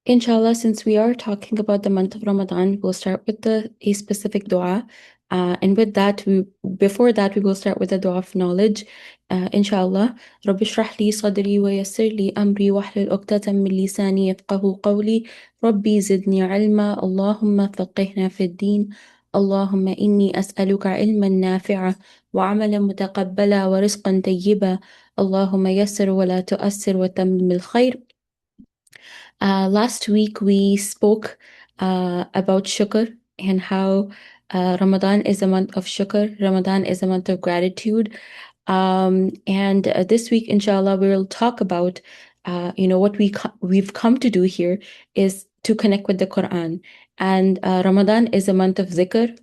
Inshallah, since we are talking about the month of Ramadan, we'll start with a specific dua. And with that, before that, we will start with the dua of knowledge. Inshallah. رب اشرح لي صدري ويسر لي أمري واحلل عقدة من لساني يفقهوا قولي ربي زدني علما اللهم فقهنا في الدين اللهم إني أسألك علما نافعا وعملا متقبلا ورزقا طيبا اللهم يسر ولا تؤسر وتمم الخير. Last week we spoke about shukr and how Ramadan is a month of shukr, Ramadan is a month of gratitude. And this week, inshallah, we'll talk about, what we've come to do here is to connect with the Quran. And Ramadan is a month of zikr,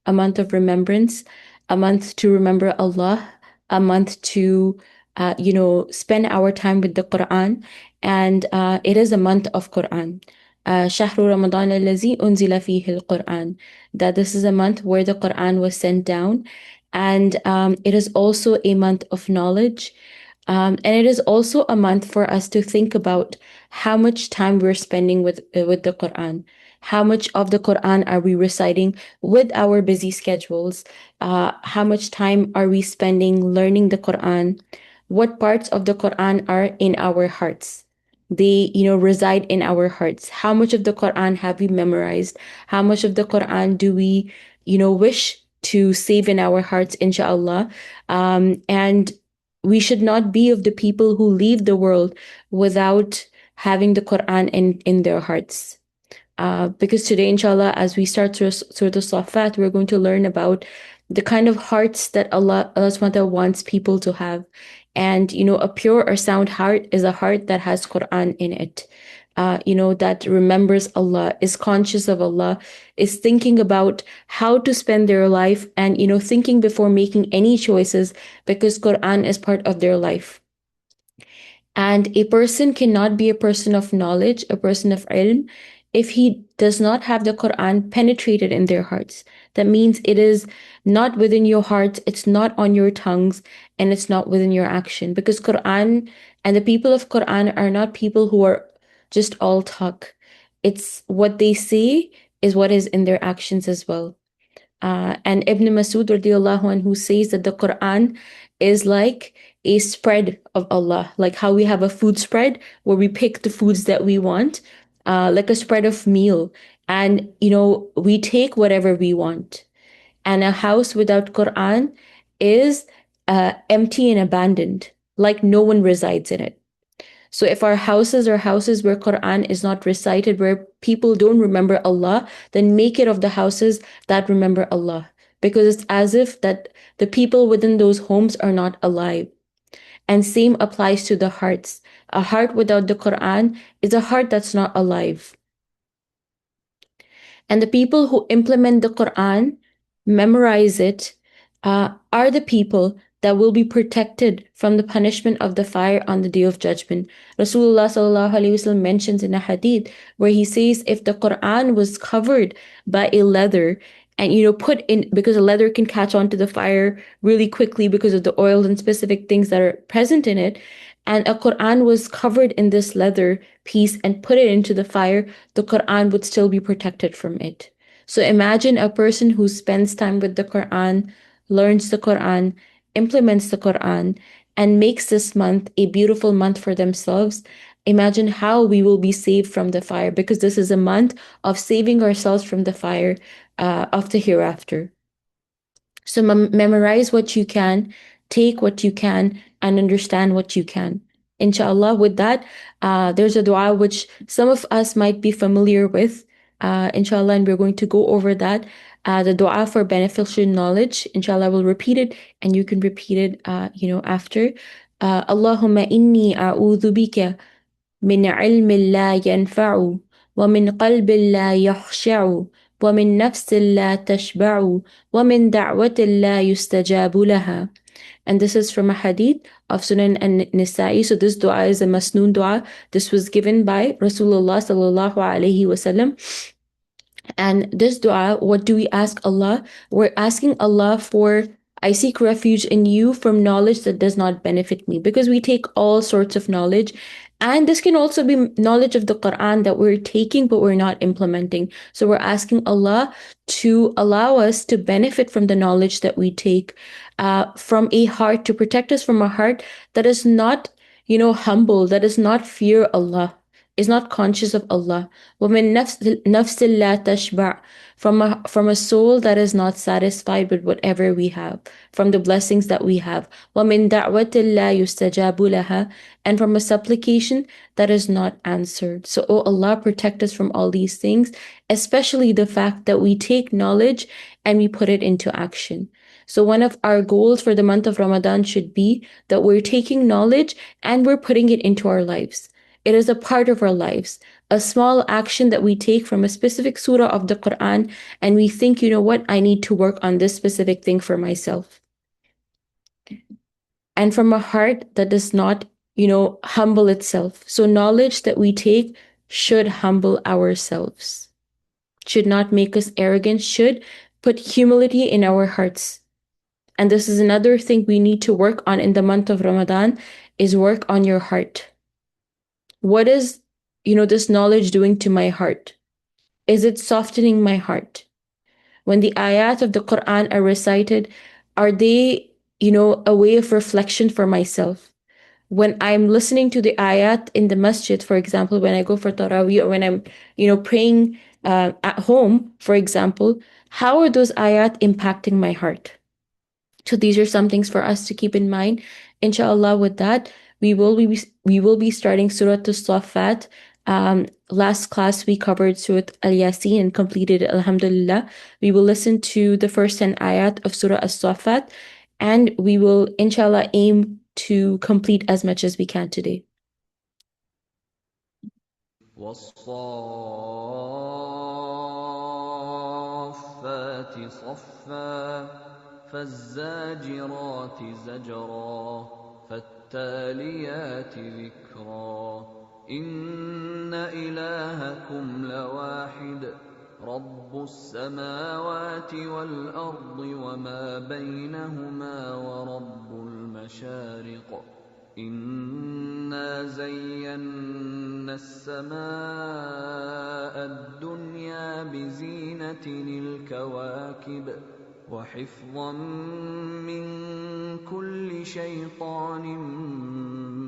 a month of remembrance, a month to remember Allah, a month to, spend our time with the Quran. And it is a month of Quran. شهر رمضان الذي أنزل فيه القرآن, that this is a month where the Quran was sent down, and it is also a month of knowledge. And it is also a month for us to think about how much time we're spending with the Quran. How much of the Quran are we reciting with our busy schedules? How much time are we spending learning the Quran? What parts of the Quran are in our hearts? They, reside in our hearts. How much of the Quran have we memorized? How much of the Quran do we, wish to save in our hearts, inshallah? And we should not be of the people who leave the world without having the Quran in their hearts. Because today, inshallah, as we start Surah As-Saffat, we're going to learn about the kind of hearts that Allah subhanahu wa ta'ala wants people to have. And, a pure or sound heart is a heart that has Quran in it. That remembers Allah, is conscious of Allah, is thinking about how to spend their life and, thinking before making any choices because Quran is part of their life. And a person cannot be a person of knowledge, a person of ilm, if he does not have the Quran penetrated in their hearts. That means it is not within your heart, it's not on your tongues, and it's not within your action. Because Quran and the people of Quran are not people who are just all talk. It's what they say is what is in their actions as well. And Ibn Masud radiallahu anhu says that the Quran is like a spread of Allah, like how we have a food spread where we pick the foods that we want, like a spread of meal. And, we take whatever we want. And a house without Quran is empty and abandoned, like no one resides in it. So if our houses are houses where Quran is not recited, where people don't remember Allah, then make it of the houses that remember Allah. Because it's as if that the people within those homes are not alive. And same applies to the hearts. A heart without the Quran is a heart that's not alive. And the people who implement the Quran, memorize it, are the people that will be protected from the punishment of the fire on the day of judgment. Rasulullah sallallahu alaihi wasallam mentions in a hadith where he says, if the Quran was covered by a leather and put in, because a leather can catch on to the fire really quickly because of the oils and specific things that are present in it, and a Quran was covered in this leather piece and put it into the fire, the Quran would still be protected from it. So imagine a person who spends time with the Quran, learns the Quran, implements the Quran, and makes this month a beautiful month for themselves. Imagine how we will be saved from the fire, because this is a month of saving ourselves from the fire of the hereafter. So memorize what you can, take what you can, and understand what you can. Inshallah, with that, there's a dua which some of us might be familiar with, inshallah, and we're going to go over that. The dua for beneficial knowledge. Inshallah, we'll repeat it, and you can repeat it, after. Allahumma inni a'udhu bika من علم لا ينفع ومن قلب لا يخشع ومن نفس لا تشبع ومن دعوة لا يستجاب لها. And this is from a hadith of Sunan an-Nisa'i. So this dua is a masnoon dua. This was given by Rasulullah sallallahu alaihi wasallam. And this dua, what do we ask Allah? We're asking Allah for I seek refuge in you from knowledge that does not benefit me. Because we take all sorts of knowledge. And this can also be knowledge of the Quran that we're taking, but we're not implementing. So we're asking Allah to allow us to benefit from the knowledge that we take, from a heart, to protect us from a heart that is not, humble, that does not fear Allah, is not conscious of Allah. وَمِن نَفْسٍ لَا تَشْبَعْ, from a soul that is not satisfied with whatever we have, from the blessings that we have. وَمِن دَعْوَةٍ لَا يُسْتَجَابُ لَهَا, and from a supplication that is not answered. So, oh Allah, protect us from all these things, especially the fact that we take knowledge and we put it into action. So, one of our goals for the month of Ramadan should be that we're taking knowledge and we're putting it into our lives. It is a part of our lives, a small action that we take from a specific surah of the Quran, and we think, you know what, I need to work on this specific thing for myself. And from a heart that does not, humble itself. So, knowledge that we take should humble ourselves, should not make us arrogant, should put humility in our hearts. And this is another thing we need to work on in the month of Ramadan, is work on your heart. What is, this knowledge doing to my heart? Is it softening my heart? When the ayat of the Quran are recited, are they, a way of reflection for myself? When I'm listening to the ayat in the masjid, for example, when I go for Taraweeh, or when I'm, praying at home, for example, how are those ayat impacting my heart? So these are some things for us to keep in mind. Inshallah, with that, we will be starting Surah As-Saffat. Last class we covered Surah Al-Yasin and completed it, Alhamdulillah. We will listen to the first 10 ayat of Surah As-Saffat, and we will, inshallah, aim to complete as much as we can today. والصافات صفا فالزاجرات زجرا فالتاليات ذكرا إن إلهكم لواحد رب السماوات والأرض وما بينهما ورب المشارق إنا زينا السماء الدنيا بزينة الكواكب وحفظا من كل شيطان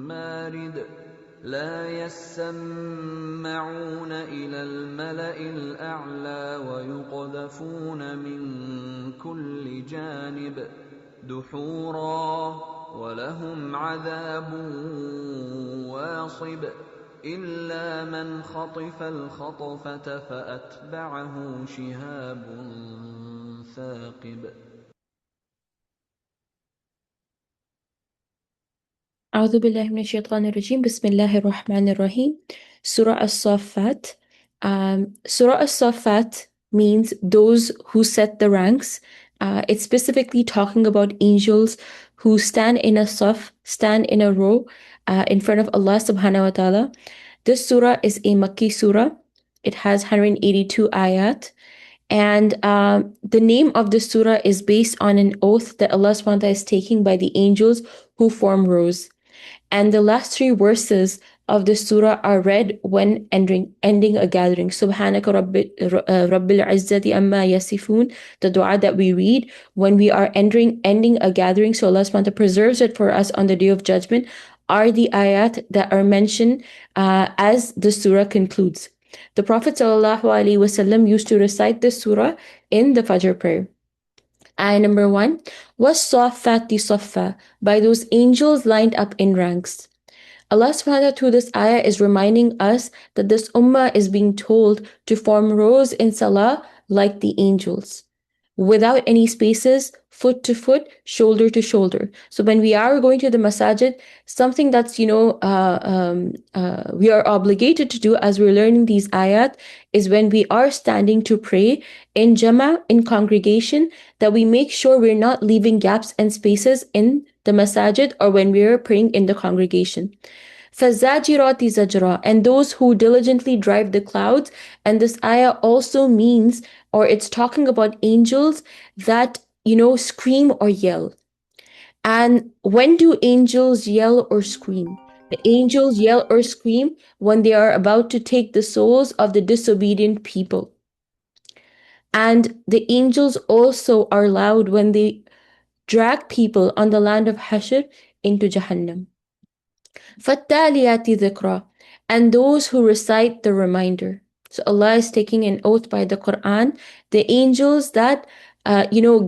مارد لا يسمعون إلى الملأ الأعلى ويقذفون من كل جانب دحورا ولهم عذاب واصب إلا من خطف الخطفة فأتبعه شهاب ثاقب. أعوذ بالله من الشيطان الرجيم. بسم الله الرحمن الرحيم. Surah As-Saffat. Surah As-Saffat means those who set the ranks. It's specifically talking about angels who stand in a saf, stand in a row, in front of Allah subhanahu wa ta'ala. This surah is a Makki surah. It has 182 ayat. And the name of this surah is based on an oath that Allah subhanahu wa ta'ala is taking by the angels who form rows. And the last three verses of the surah are read when ending a gathering. Subhanaka Rabbil Izzati Amma Yasifun, the dua that we read when we are ending a gathering, so Allah subhanahu wa ta'ala preserves it for us on the Day of Judgment, are the ayat that are mentioned as the surah concludes. The Prophet ﷺ used to recite this surah in the Fajr prayer. Ayah number 1 was Saffati Saffa, by those angels lined up in ranks. Allah subhanahu wa ta'ala through this ayah is reminding us that this ummah is being told to form rows in salah like the angels, without any spaces, foot to foot, shoulder to shoulder. So when we are going to the masajid, something that's, we are obligated to do as we're learning these ayat is when we are standing to pray in jama, in congregation, that we make sure we're not leaving gaps and spaces in the masajid or when we're praying in the congregation. فَالزَّاجِرَاتِ زَجْرًا, and those who diligently drive the clouds. And this ayah also means, or it's talking about angels that scream or yell. And when do angels yell or scream? The angels yell or scream when they are about to take the souls of the disobedient people. And the angels also are loud when they drag people on the land of Hashr into Jahannam. فَالتَّالِيَاتِ ذِكْرًا, and those who recite the reminder. So Allah is taking an oath by the Quran. The angels that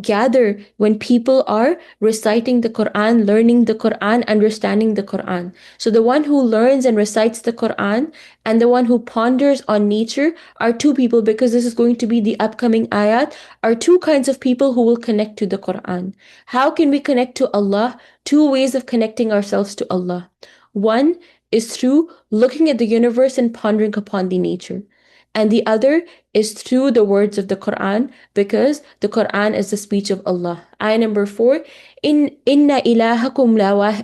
gather when people are reciting the Quran, learning the Quran, understanding the Quran. So the one who learns and recites the Quran and the one who ponders on nature are two people, because this is going to be the upcoming ayat, are two kinds of people who will connect to the Quran. How can we connect to Allah? Two ways of connecting ourselves to Allah. One is through looking at the universe and pondering upon the nature. And the other is through the words of the Quran, because the Quran is the speech of Allah. Ayah number 4, Inna ilahakum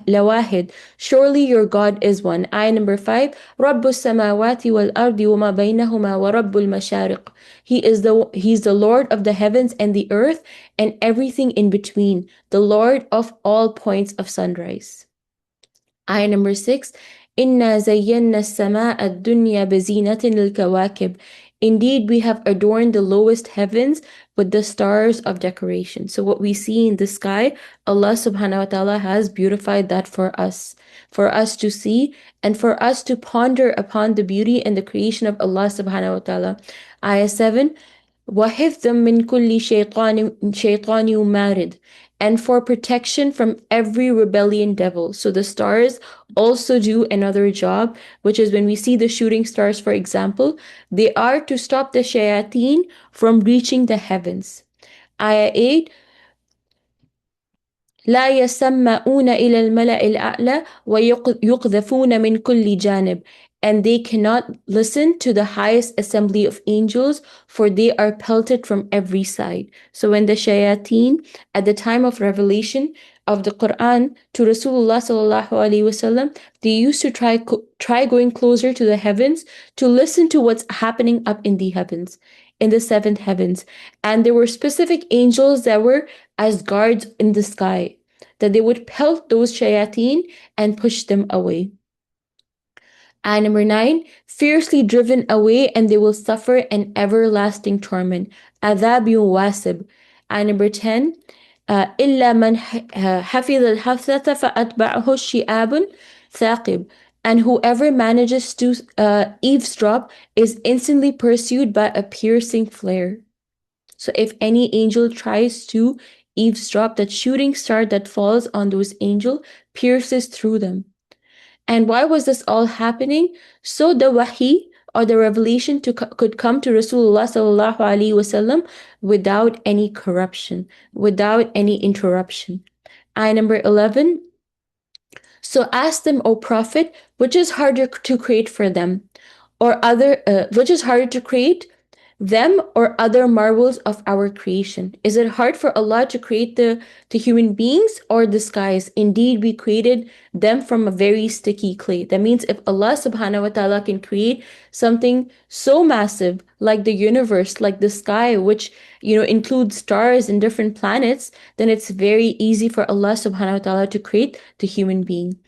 lawahid. Surely your God is one. Ayah number 5, Rabbus samawati wal ardi wa ma baynahuma wa rabbul mashariq. He's the Lord of the heavens and the earth and everything in between, the Lord of all points of sunrise. Ayah number 6, Inna zayyana as-samaa dunya bizinatin al-kawakib. Indeed, we have adorned the lowest heavens with the stars of decoration. So what we see in the sky, Allah subhanahu wa ta'ala has beautified that for us to see and for us to ponder upon the beauty and the creation of Allah subhanahu wa ta'ala. Ayah 7, وَحِفْظًا مِّن كُلِّ شَيْطَانٍ مَارِدٍ, and for protection from every rebellion devil. So the stars also do another job, which is when we see the shooting stars, for example, they are to stop the shayateen from reaching the heavens. Ayah 8, لا يسمعون إلى الملأ الأعلى ويقذفون من كل جانب, and they cannot listen to the highest assembly of angels, for they are pelted from every side. So when the shayateen, at the time of revelation of the Quran to Rasulullah sallallahu alaihi wasallam, they used to try going closer to the heavens to listen to what's happening up in the heavens, in the seventh heavens. And there were specific angels that were as guards in the sky, that they would pelt those shayateen and push them away. And number 9, fiercely driven away, and they will suffer an everlasting torment. Adhab wasib. And number 10, إلا من حفظ الحفظة فأتبعه شِهَابٌ ثاقب. And whoever manages to eavesdrop is instantly pursued by a piercing flare. So if any angel tries to eavesdrop, that shooting star that falls on those angels pierces through them. And why was this all happening? So the wahi, or the revelation, could come to Rasulullah sallallahu alaihi wasallam without any corruption, without any interruption. Ayah number 11. So ask them, O Prophet, which is harder to create for them, which is harder to create, them or other marvels of our creation? Is it hard for Allah to create the human beings or the skies? Indeed, we created them from a very sticky clay. That means if Allah subhanahu wa ta'ala can create something so massive like the universe, like the sky, which includes stars and different planets, then it's very easy for Allah subhanahu wa ta'ala to create the human being.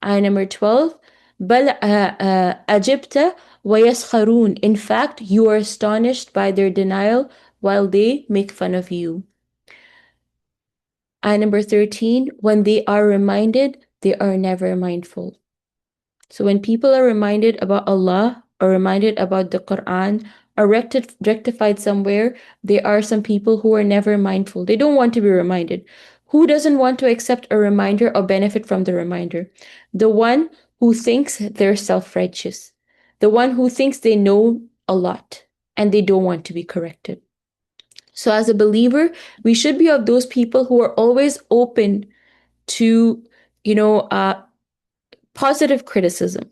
Ayah number 12, بل أجبت وَيَسْخَرُونَ. In fact, you are astonished by their denial while they make fun of you. Ayah number 13, when they are reminded, they are never mindful. So when people are reminded about Allah or reminded about the Quran or rectified somewhere, there are some people who are never mindful. They don't want to be reminded. Who doesn't want to accept a reminder or benefit from the reminder? The one who thinks they're self-righteous. The one who thinks they know a lot and they don't want to be corrected. So as a believer, we should be of those people who are always open to, positive criticism,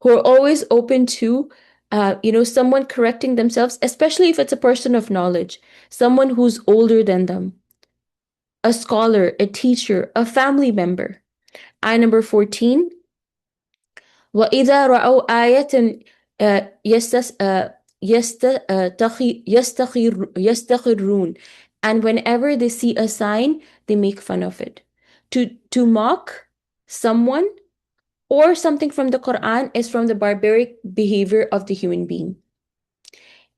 who are always open to, someone correcting themselves, especially if it's a person of knowledge, someone who's older than them, a scholar, a teacher, a family member. Ayah number 14, وَإِذَا رَأَوْا آيَةً يَسْتَخِرُونَ. And whenever they see a sign, they make fun of it. To mock someone or something from the Quran is from the barbaric behavior of the human being.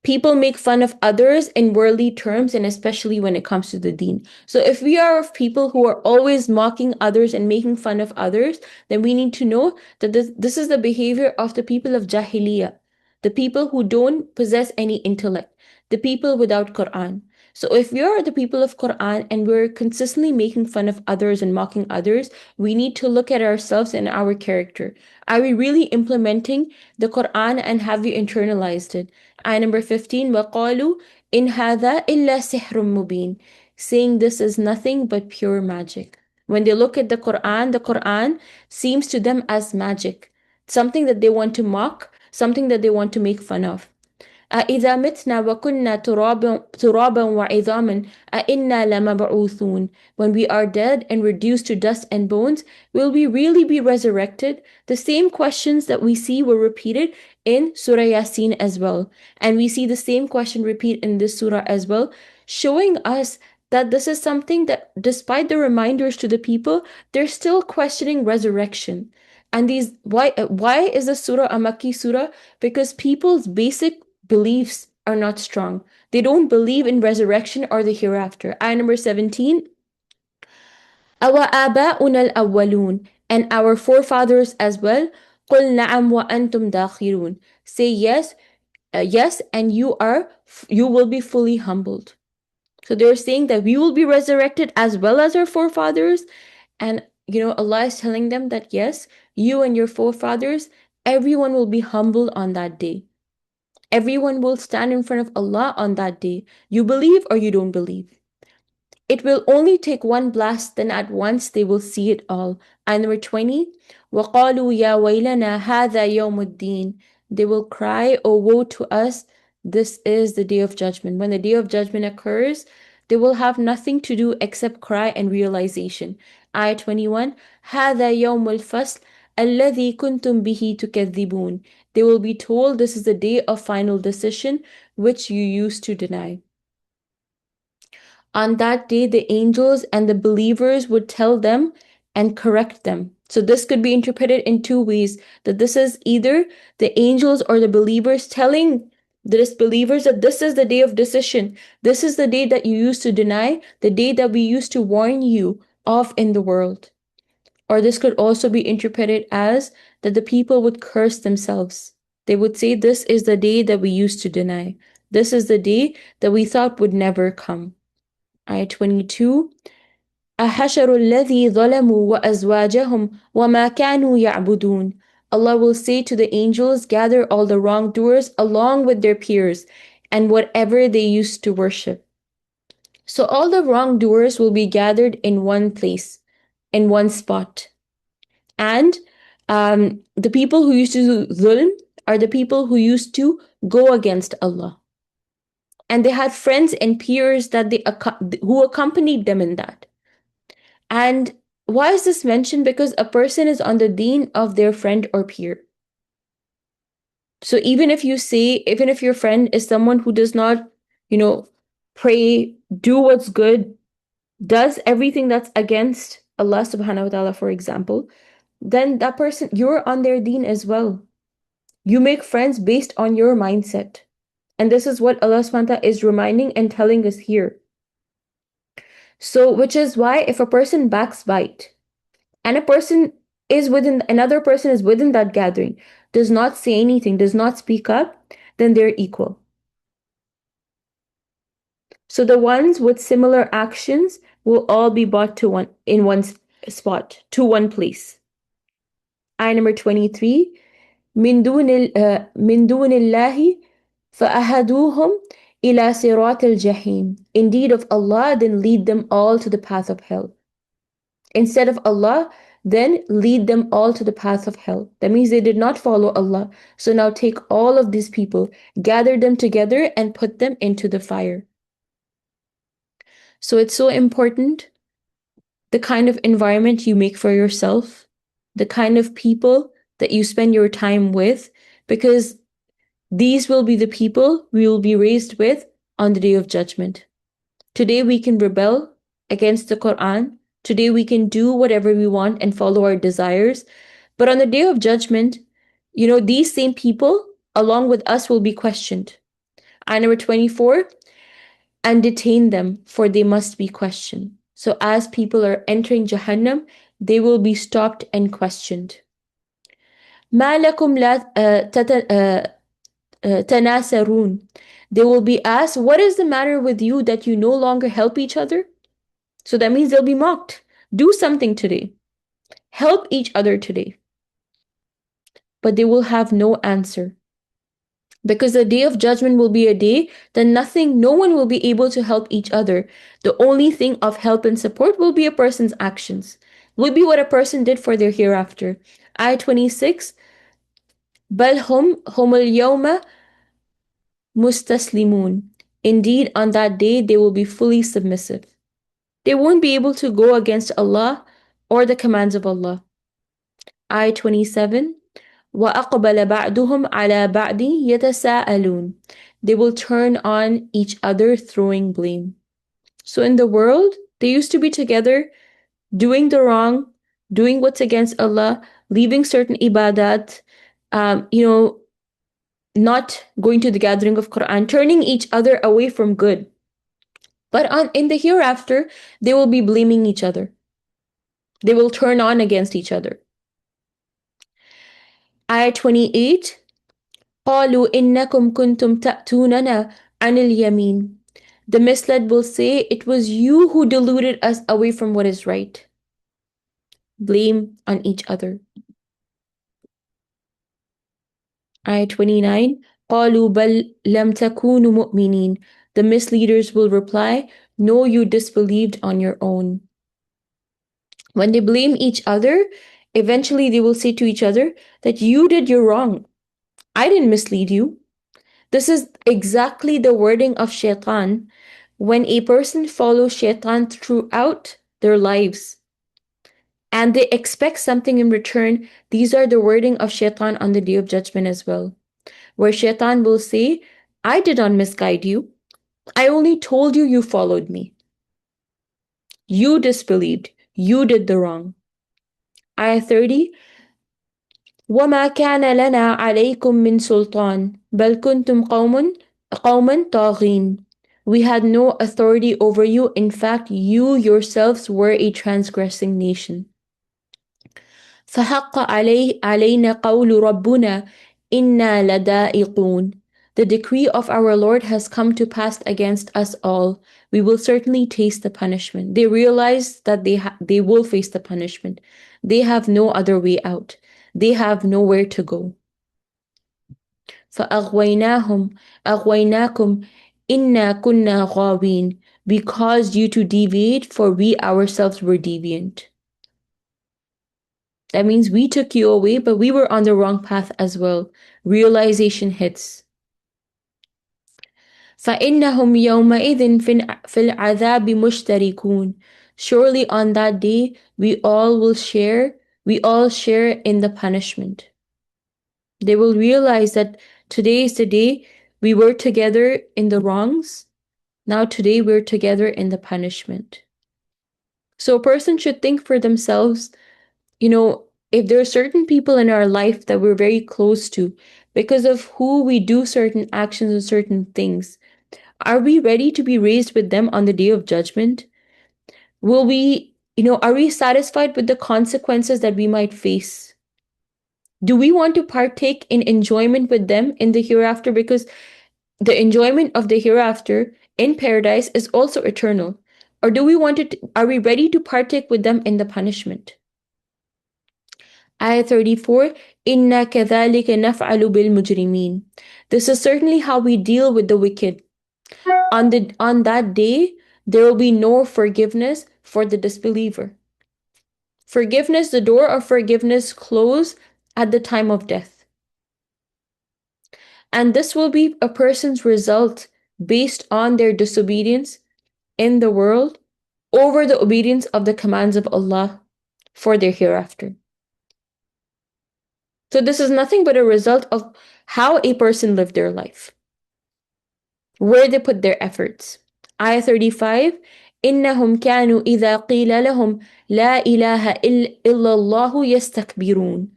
People make fun of others in worldly terms, and especially when it comes to the deen. So if we are of people who are always mocking others and making fun of others, then we need to know that this is the behavior of the people of Jahiliyyah, the people who don't possess any intellect, the people without Quran. So if we are the people of Quran and we're consistently making fun of others and mocking others, we need to look at ourselves and our character. Are we really implementing the Quran and have we internalized it? Ayah number 15, وَقَالُوا إِنْ هَذَا إِلَّا سِحْرٌ مُبِينٌ, saying this is nothing but pure magic. When they look at the Quran seems to them as magic, something that they want to mock, something that they want to make fun of. أَإِذَا مِتْنَا وَكُنَّا تُرَابًا وَعِظَامًا أَإِنَّا لَمَبْعُوثُونَ, when we are dead and reduced to dust and bones, will we really be resurrected? The same questions that we see were repeated in Surah Yasin as well. And we see the same question repeat in this surah as well, showing us that this is something that, despite the reminders to the people, they're still questioning resurrection. And these why is the surah a Makki surah? Because people's basic beliefs are not strong. They don't believe in resurrection or the hereafter. Ayah number 17. أَوَآبَاؤُنَا الْأَوَّلُونَ, and our forefathers as well. قُلْ نَعَمْ وَأَنْتُمْ دَاخِرُونَ, say yes, yes, and you will be fully humbled. So they're saying that we will be resurrected as well as our forefathers. And Allah is telling them that yes, you and your forefathers, everyone will be humbled on that day. Everyone will stand in front of Allah on that day. You believe or you don't believe. It will only take one blast, then at once they will see it all. And number 20, وَقَالُوا يَا وَيْلَنَا هَذَا يَوْمُ الدِّينِ, they will cry, oh woe to us, this is the day of judgment. When the day of judgment occurs, they will have nothing to do except cry and realization. Ayah 21, هَذَا يَوْمُ الْفَصْلِ الَّذِي كُنْتُمْ بِهِ تُكَذِّبُونَ, they will be told this is the day of final decision which you used to deny. On that day, the angels and the believers would tell them and correct them. So this could be interpreted in two ways, that this is either the angels or the believers telling the disbelievers that this is the day of decision. This is the day that you used to deny, the day that we used to warn you of in the world. Or this could also be interpreted as that the people would curse themselves. They would say, this is the day that we used to deny. This is the day that we thought would never come. Ayah 22. أَحَشَرُ الَّذِي ظَلَمُوا وَأَزْوَاجَهُمْ وَمَا كَانُوا يَعْبُدُونَ, Allah will say to the angels, gather all the wrongdoers along with their peers and whatever they used to worship. So all the wrongdoers will be gathered in one place, in one spot. And the people who used to do dhulm are the people who used to go against Allah. And they had friends and peers that who accompanied them in that. And why is this mentioned? Because a person is on the deen of their friend or peer. So even if your friend is someone who does not, pray, do what's good, does everything that's against Allah subhanahu wa ta'ala, for example, then that person, you're on their deen as well. You make friends based on your mindset. And this is what Allah subhanahu wa ta'ala is reminding and telling us here. So, which is why if a person backbite and another person is within that gathering, does not say anything, does not speak up, then they're equal. So the ones with similar actions will all be brought to one spot, to one place. Ayah number 23. من دون الله فأهدوهم إلى صراط الجحيم. Indeed of Allah, then lead them all to the path of hell. Instead of Allah, then lead them all to the path of hell. That means they did not follow Allah. So now take all of these people, gather them together and put them into the fire. So it's so important the kind of environment you make for yourself, the kind of people that you spend your time with, because these will be the people we will be raised with on the day of judgment. Today we can rebel against the Quran. Today we can do whatever we want and follow our desires. But on the day of judgment, these same people, along with us, will be questioned. Ayah number 24, and detain them, for they must be questioned. So as people are entering Jahannam, they will be stopped and questioned. ما لكم لا تناصرون. They will be asked, what is the matter with you that you no longer help each other? So that means they'll be mocked. Do something today. Help each other today. But they will have no answer. Because the day of judgment will be a day that no one will be able to help each other. The only thing of help and support will be a person's actions, will be what a person did for their hereafter. Ayah 26, بَلْ هُمُ الْيَوْمَ مُسْتَسْلِمُونَ. Indeed, on that day, they will be fully submissive. They won't be able to go against Allah or the commands of Allah. Ayah 27, وَأَقْبَلَ بَعْدُهُمْ عَلَى بَعْدٍ يَتَسَاءَلُونَ. They will turn on each other throwing blame. So in the world, they used to be together, doing the wrong, doing what's against Allah, leaving certain ibadat, um, you know, not going to the gathering of Quran, turning each other away from good. But in the hereafter, they will be blaming each other. They will turn on against each other. Ayah 28, قالوا إنكم كنتم تأتوننا عن اليمين. The misled will say, it was you who deluded us away from what is right. Blame on each other. Ayah 29, قالوا بل لم تكونوا مؤمنين. The misleaders will reply, no, you disbelieved on your own. When they blame each other, eventually they will say to each other that you did your wrong. I didn't mislead you. This is exactly the wording of shaitan when a person follows shaitan throughout their lives and they expect something in return. These are the wording of shaitan on the day of judgment as well, where shaitan will say, I did not misguide you. I only told you, you followed me. You disbelieved. You did the wrong. Ayah 30, وَمَا كَانَ لَنَا عَلَيْكُمْ مِنْ سُلْطَانٍ بَلْ كُنْتُمْ قَوْمًا طَاغِينَ. We had no authority over you. In fact, you yourselves were a transgressing nation. فَحَقَّ عَلَيْنَا قَوْلُ رَبُّنَا إِنَّا لَذَائِقُونَ. The decree of our Lord has come to pass against us all. We will certainly taste the punishment. They realize that they will face the punishment. They have no other way out. They have nowhere to go. فَأَغْوَيْنَاهُمْ أَغْوَيْنَاكُمْ إِنَّا كُنَّا غَاوِينَ. We caused you to deviate, for we ourselves were deviant. That means we took you away, but we were on the wrong path as well. Realization hits. فَإِنَّهُمْ يَوْمَئِذٍ فِي الْعَذَابِ مُشْتَرِكُونَ. Surely on that day, we all share in the punishment. They will realize that today is the day we were together in the wrongs. Now today we're together in the punishment. So a person should think for themselves, if there are certain people in our life that we're very close to, because of who we do certain actions and certain things, are we ready to be raised with them on the day of judgment? Are we satisfied with the consequences that we might face? Do we want to partake in enjoyment with them in the hereafter? Because the enjoyment of the hereafter in paradise is also eternal. Or are we ready to partake with them in the punishment? Ayah 34, إِنَّا كَذَلِكَ نَفْعَلُ بِالْمُجْرِمِينَ. This is certainly how we deal with the wicked. On that day, there will be no forgiveness for the disbeliever. Forgiveness, the door of forgiveness close at the time of death. And this will be a person's result based on their disobedience in the world over the obedience of the commands of Allah for their hereafter. So this is nothing but a result of how a person lived their life, where they put their efforts. Ayah 35, إنهم كانوا إذا قيل لهم لا إله إلا الله يستكبرون.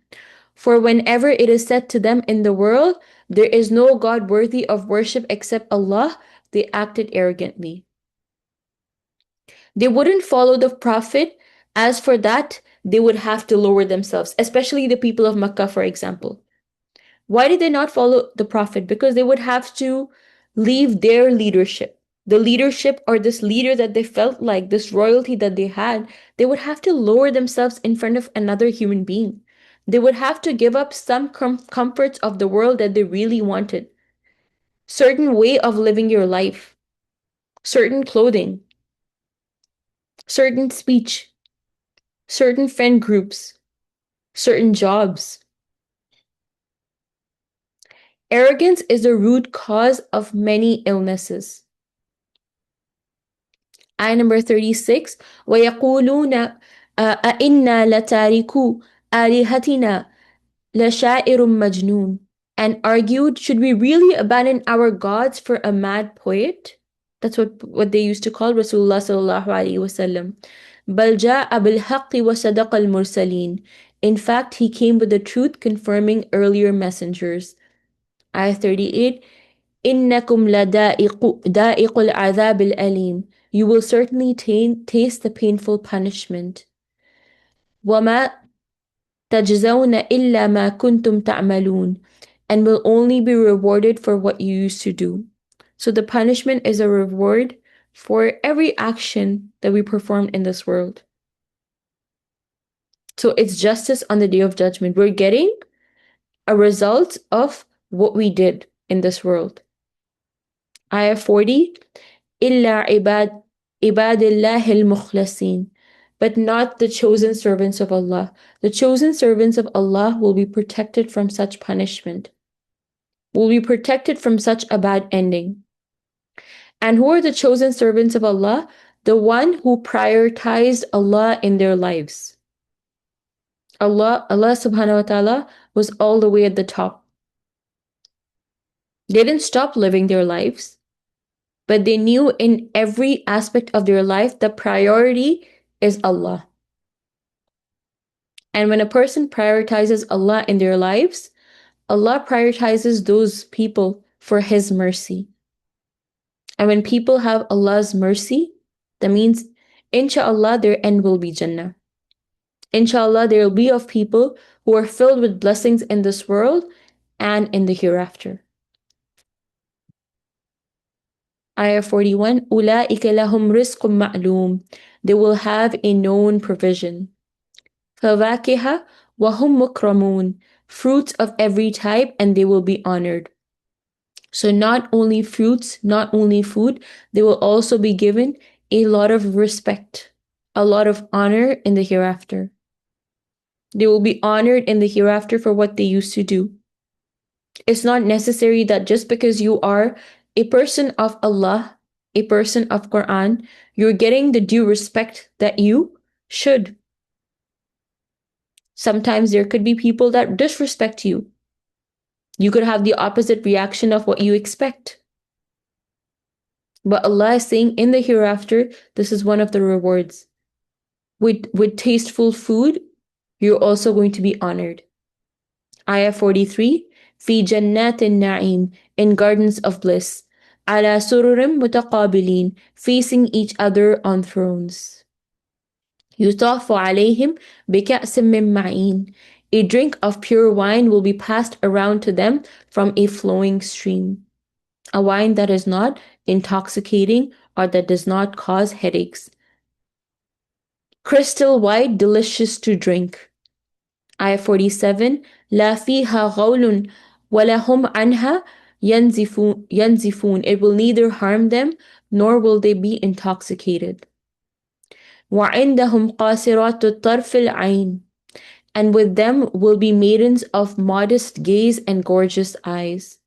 For whenever it is said to them in the world, there is no God worthy of worship except Allah, they acted arrogantly. They wouldn't follow the Prophet. As for that, they would have to lower themselves, especially the people of Makkah, for example. Why did they not follow the Prophet? Because they would have to leave their leadership. The leadership or this leader that they felt like, this royalty that they had, they would have to lower themselves in front of another human being. They would have to give up some comforts of the world that they really wanted. Certain way of living your life, certain clothing, certain speech, certain friend groups, certain jobs. Arrogance is the root cause of many illnesses. Ayah number 36, وَيَقُولُونَ أَإِنَّا لَتَارِكُو آلِهَتِنَا لَشَاعِرٌ مَجْنُونَ, and argued, should we really abandon our gods for a mad poet? That's what they used to call Rasulullah sallallahu alaihi wasallam. بَلْ جَاءَ بِالْحَقِّ وَصَدَقَ الْمُرْسَلِينَ. In fact, he came with the truth, confirming earlier messengers. Ayah 38, إِنَّكُمْ لَذَائِقُو الْعَذَابِ الْأَلِيمِ. You will certainly taste the painful punishment. وَمَا تَجْزَوْنَ إِلَّا مَا كُنْتُمْ تَعْمَلُونَ, and will only be rewarded for what you used to do. So the punishment is a reward for every action that we performed in this world. So it's justice on the day of judgment. We're getting a result of what we did in this world. Ayah 40, إِلَّا عِبَادِ اللَّهِ الْمُخْلَصِينَ, but not the chosen servants of Allah. The chosen servants of Allah will be protected from such punishment, will be protected from such a bad ending. And who are the chosen servants of Allah? The one who prioritized Allah in their lives. Allah subhanahu wa ta'ala was all the way at the top. They didn't stop living their lives, but they knew in every aspect of their life the priority is Allah. And when a person prioritizes Allah in their lives, Allah prioritizes those people for His mercy. And when people have Allah's mercy, that means, inshallah, their end will be Jannah. Inshallah, there will be of people who are filled with blessings in this world and in the hereafter. Ayah 41, أُولَٰئِكَ لَهُمْ رِزْقٌ مَعْلُومٌ. They will have a known provision. فَوَاكِهَ وَهُمْ مُكْرَمُونَ. Fruits of every type, and they will be honored. So not only fruits, not only food, they will also be given a lot of respect, a lot of honor in the hereafter. They will be honored in the hereafter for what they used to do. It's not necessary that just because you are a person of Allah, a person of Quran, you're getting the due respect that you should. Sometimes there could be people that disrespect you. You could have the opposite reaction of what you expect. But Allah is saying in the hereafter, this is one of the rewards. With tasteful food, you're also going to be honored. Ayah 43, في جنات النعيم, in gardens of bliss, على سرر متقابلين, facing each other on thrones. يطاف عليهم بكأس من معين, a drink of pure wine will be passed around to them from a flowing stream. A wine that is not intoxicating or that does not cause headaches. Crystal white, delicious to drink. Ayah 47, لا فيها غول ولا هم عنها ينزفون. It will neither harm them nor will they be intoxicated. وعندهم قاصرات الطرف العين, and with them will be maidens of modest gaze and gorgeous eyes.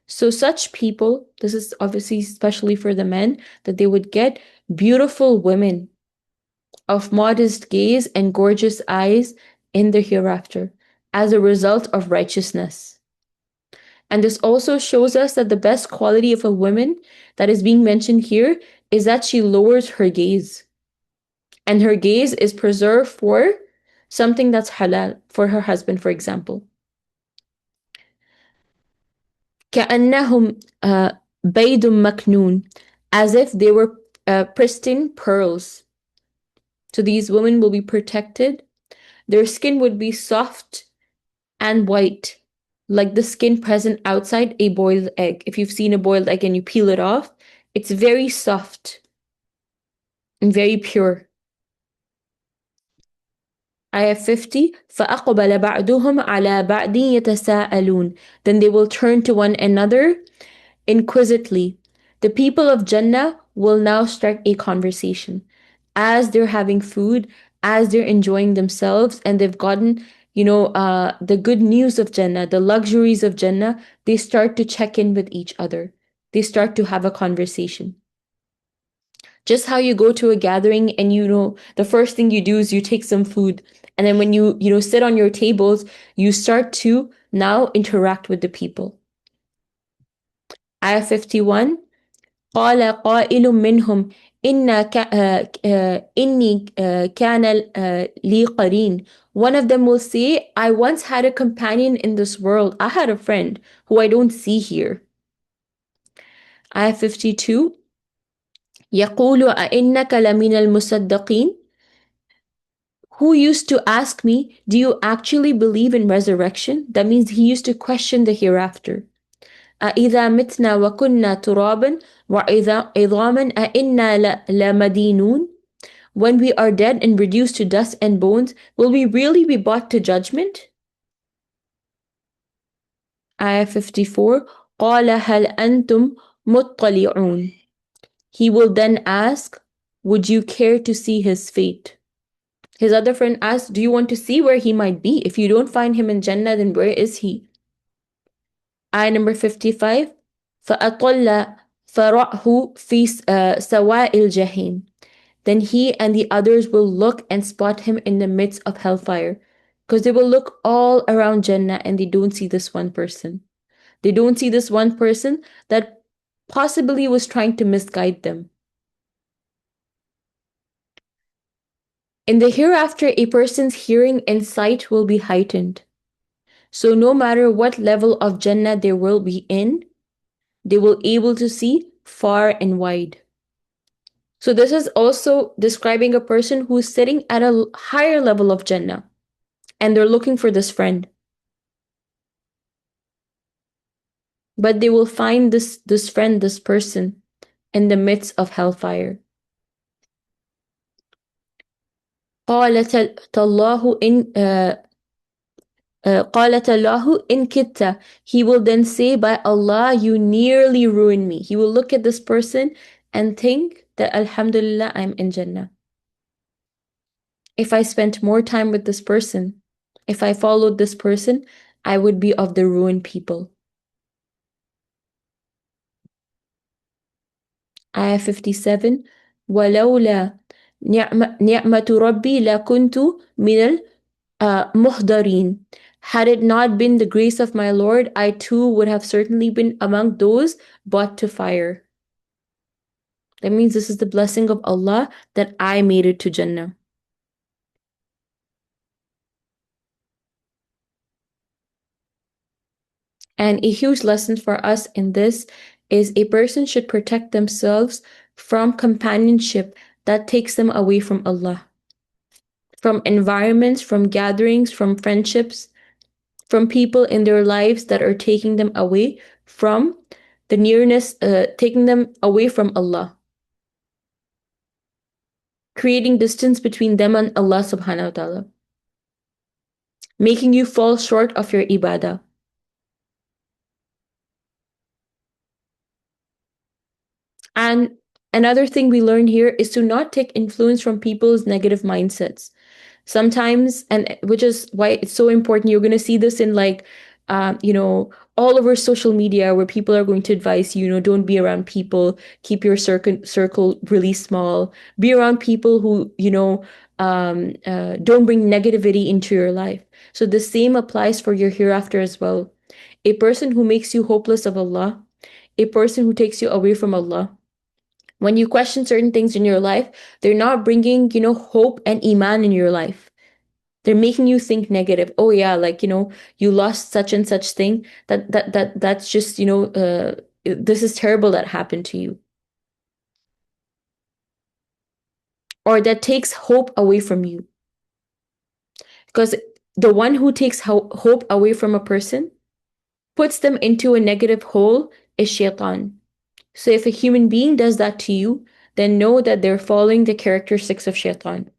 So such people, this is obviously especially for the men, that they would get beautiful women of modest gaze and gorgeous eyes in the hereafter as a result of righteousness. And this also shows us that the best quality of a woman that is being mentioned here is that she lowers her gaze. And her gaze is preserved for something that's halal, for her husband, for example. كأنهم بيض مكنون, as if they were pristine pearls. So these women will be protected. Their skin would be soft and white, like the skin present outside a boiled egg. If you've seen a boiled egg and you peel it off, it's very soft and very pure. Ayah 50, فَأَقْبَلَ بَعْدُهُمْ عَلَى بَعْدٍ يَتَسَاءَلُونَ. Then they will turn to one another inquisitively. The people of Jannah will now start a conversation. As they're having food, as they're enjoying themselves, and they've gotten, the good news of Jannah, the luxuries of Jannah, they start to check in with each other. They start to have a conversation. Just how you go to a gathering and the first thing you do is you take some food. And then when you sit on your tables, you start to now interact with the people. Ayah 51, قال قائل منهم إني كان لي قرين. One of them will say, I once had a companion in this world. I had a friend who I don't see here. Ayah 52, يقول أئنك لمن المصدقين. Who used to ask me, do you actually believe in resurrection? That means he used to question the hereafter. أَإِذَا مِتْنَا وَكُنَّا تُرَابًا وَعِظَامًا أَإِنَّا لَمَدِينُونَ. When we are dead and reduced to dust and bones, will we really be brought to judgment? Ayah 54, قَالَ هَلْ أَنْتُمْ مُطَّلِعُونَ. He will then ask, would you care to see his fate? His other friend asked, do you want to see where he might be? If you don't find him in Jannah, then where is he? Ayah number 55, فَأَطَلَّ فَرَأْهُ فِي سَوَاءِ الْجَحِيمِ. Then he and the others will look and spot him in the midst of hellfire. Because they will look all around Jannah and they don't see this one person. They don't see this one person that possibly was trying to misguide them. In the hereafter, a person's hearing and sight will be heightened. So no matter what level of Jannah they will be in, they will able to see far and wide. So this is also describing a person who is sitting at a higher level of Jannah and they're looking for this friend. But they will find this friend, this person, in the midst of hellfire. قالت الله إن كدت. He will then say, by Allah, you nearly ruined me. He will look at this person and think that Alhamdulillah, I'm in Jannah. If I spent more time with this person, if I followed this person, I would be of the ruined people. Ayah 57, وَلَوْلَا نِعْمَةُ رَبِّي لَكُنْتُ مِنَ الْمُحْضَرِينَ. Had it not been the grace of my Lord, I too would have certainly been among those brought to fire. That means this is the blessing of Allah that I made it to Jannah. And a huge lesson for us in this is a person should protect themselves from companionship that takes them away from Allah, from environments, from gatherings, from friendships, from people in their lives that are taking them away from the nearness, taking them away from Allah, creating distance between them and Allah subhanahu wa ta'ala, making you fall short of your ibadah. And another thing we learn here is to not take influence from people's negative mindsets. Sometimes, and which is why it's so important, you're going to see this in all over social media where people are going to advise don't be around people, keep your circle really small, be around people who don't bring negativity into your life. So the same applies for your hereafter as well. a person who makes you hopeless of Allah, a person who takes you away from Allah. When you question certain things in your life, they're not bringing, hope and iman in your life. They're making you think negative. Oh yeah, like, you lost such and such thing. That's just, this is terrible that happened to you. Or that takes hope away from you. Because the one who takes hope away from a person puts them into a negative hole is shaitan. So if a human being does that to you, then know that they're following the characteristics of shaitan.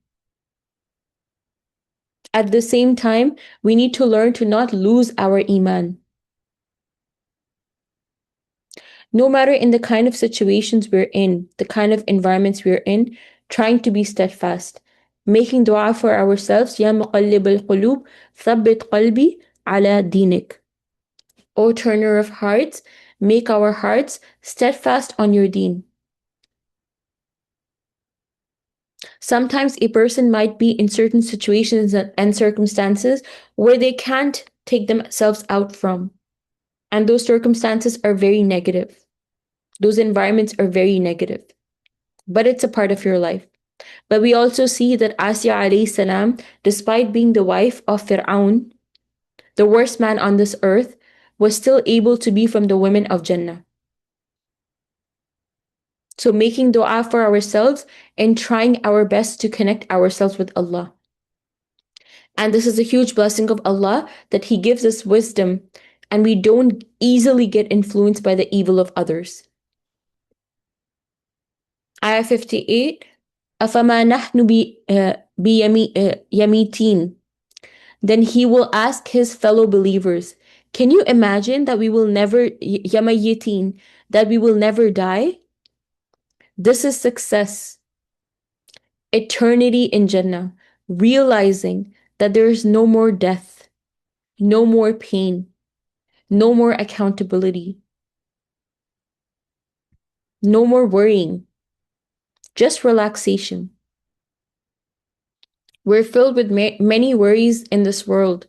At the same time, we need to learn to not lose our iman. No matter in the kind of situations we're in, the kind of environments we're in, trying to be steadfast. Making dua for ourselves, Ya muqallib al-qulub, thabbit qalbi ala dinik. O turner of hearts, make our hearts steadfast on your deen. Sometimes a person might be in certain situations and circumstances where they can't take themselves out from. And those circumstances are very negative. Those environments are very negative. But it's a part of your life. But we also see that Asya alayhi salam, despite being the wife of Fir'aun, the worst man on this earth, was still able to be from the women of Jannah. So making dua for ourselves and trying our best to connect ourselves with Allah. And this is a huge blessing of Allah that He gives us wisdom and we don't easily get influenced by the evil of others. Ayah 58, أَفَمَا نَحْنُ بِيَمِيتِينَ. Then He will ask His fellow believers, can you imagine that we will never, yamayitin, that we will never die? This is success. Eternity in Jannah, realizing that there is no more death, no more pain, no more accountability, no more worrying, just relaxation. We're filled with many worries in this world.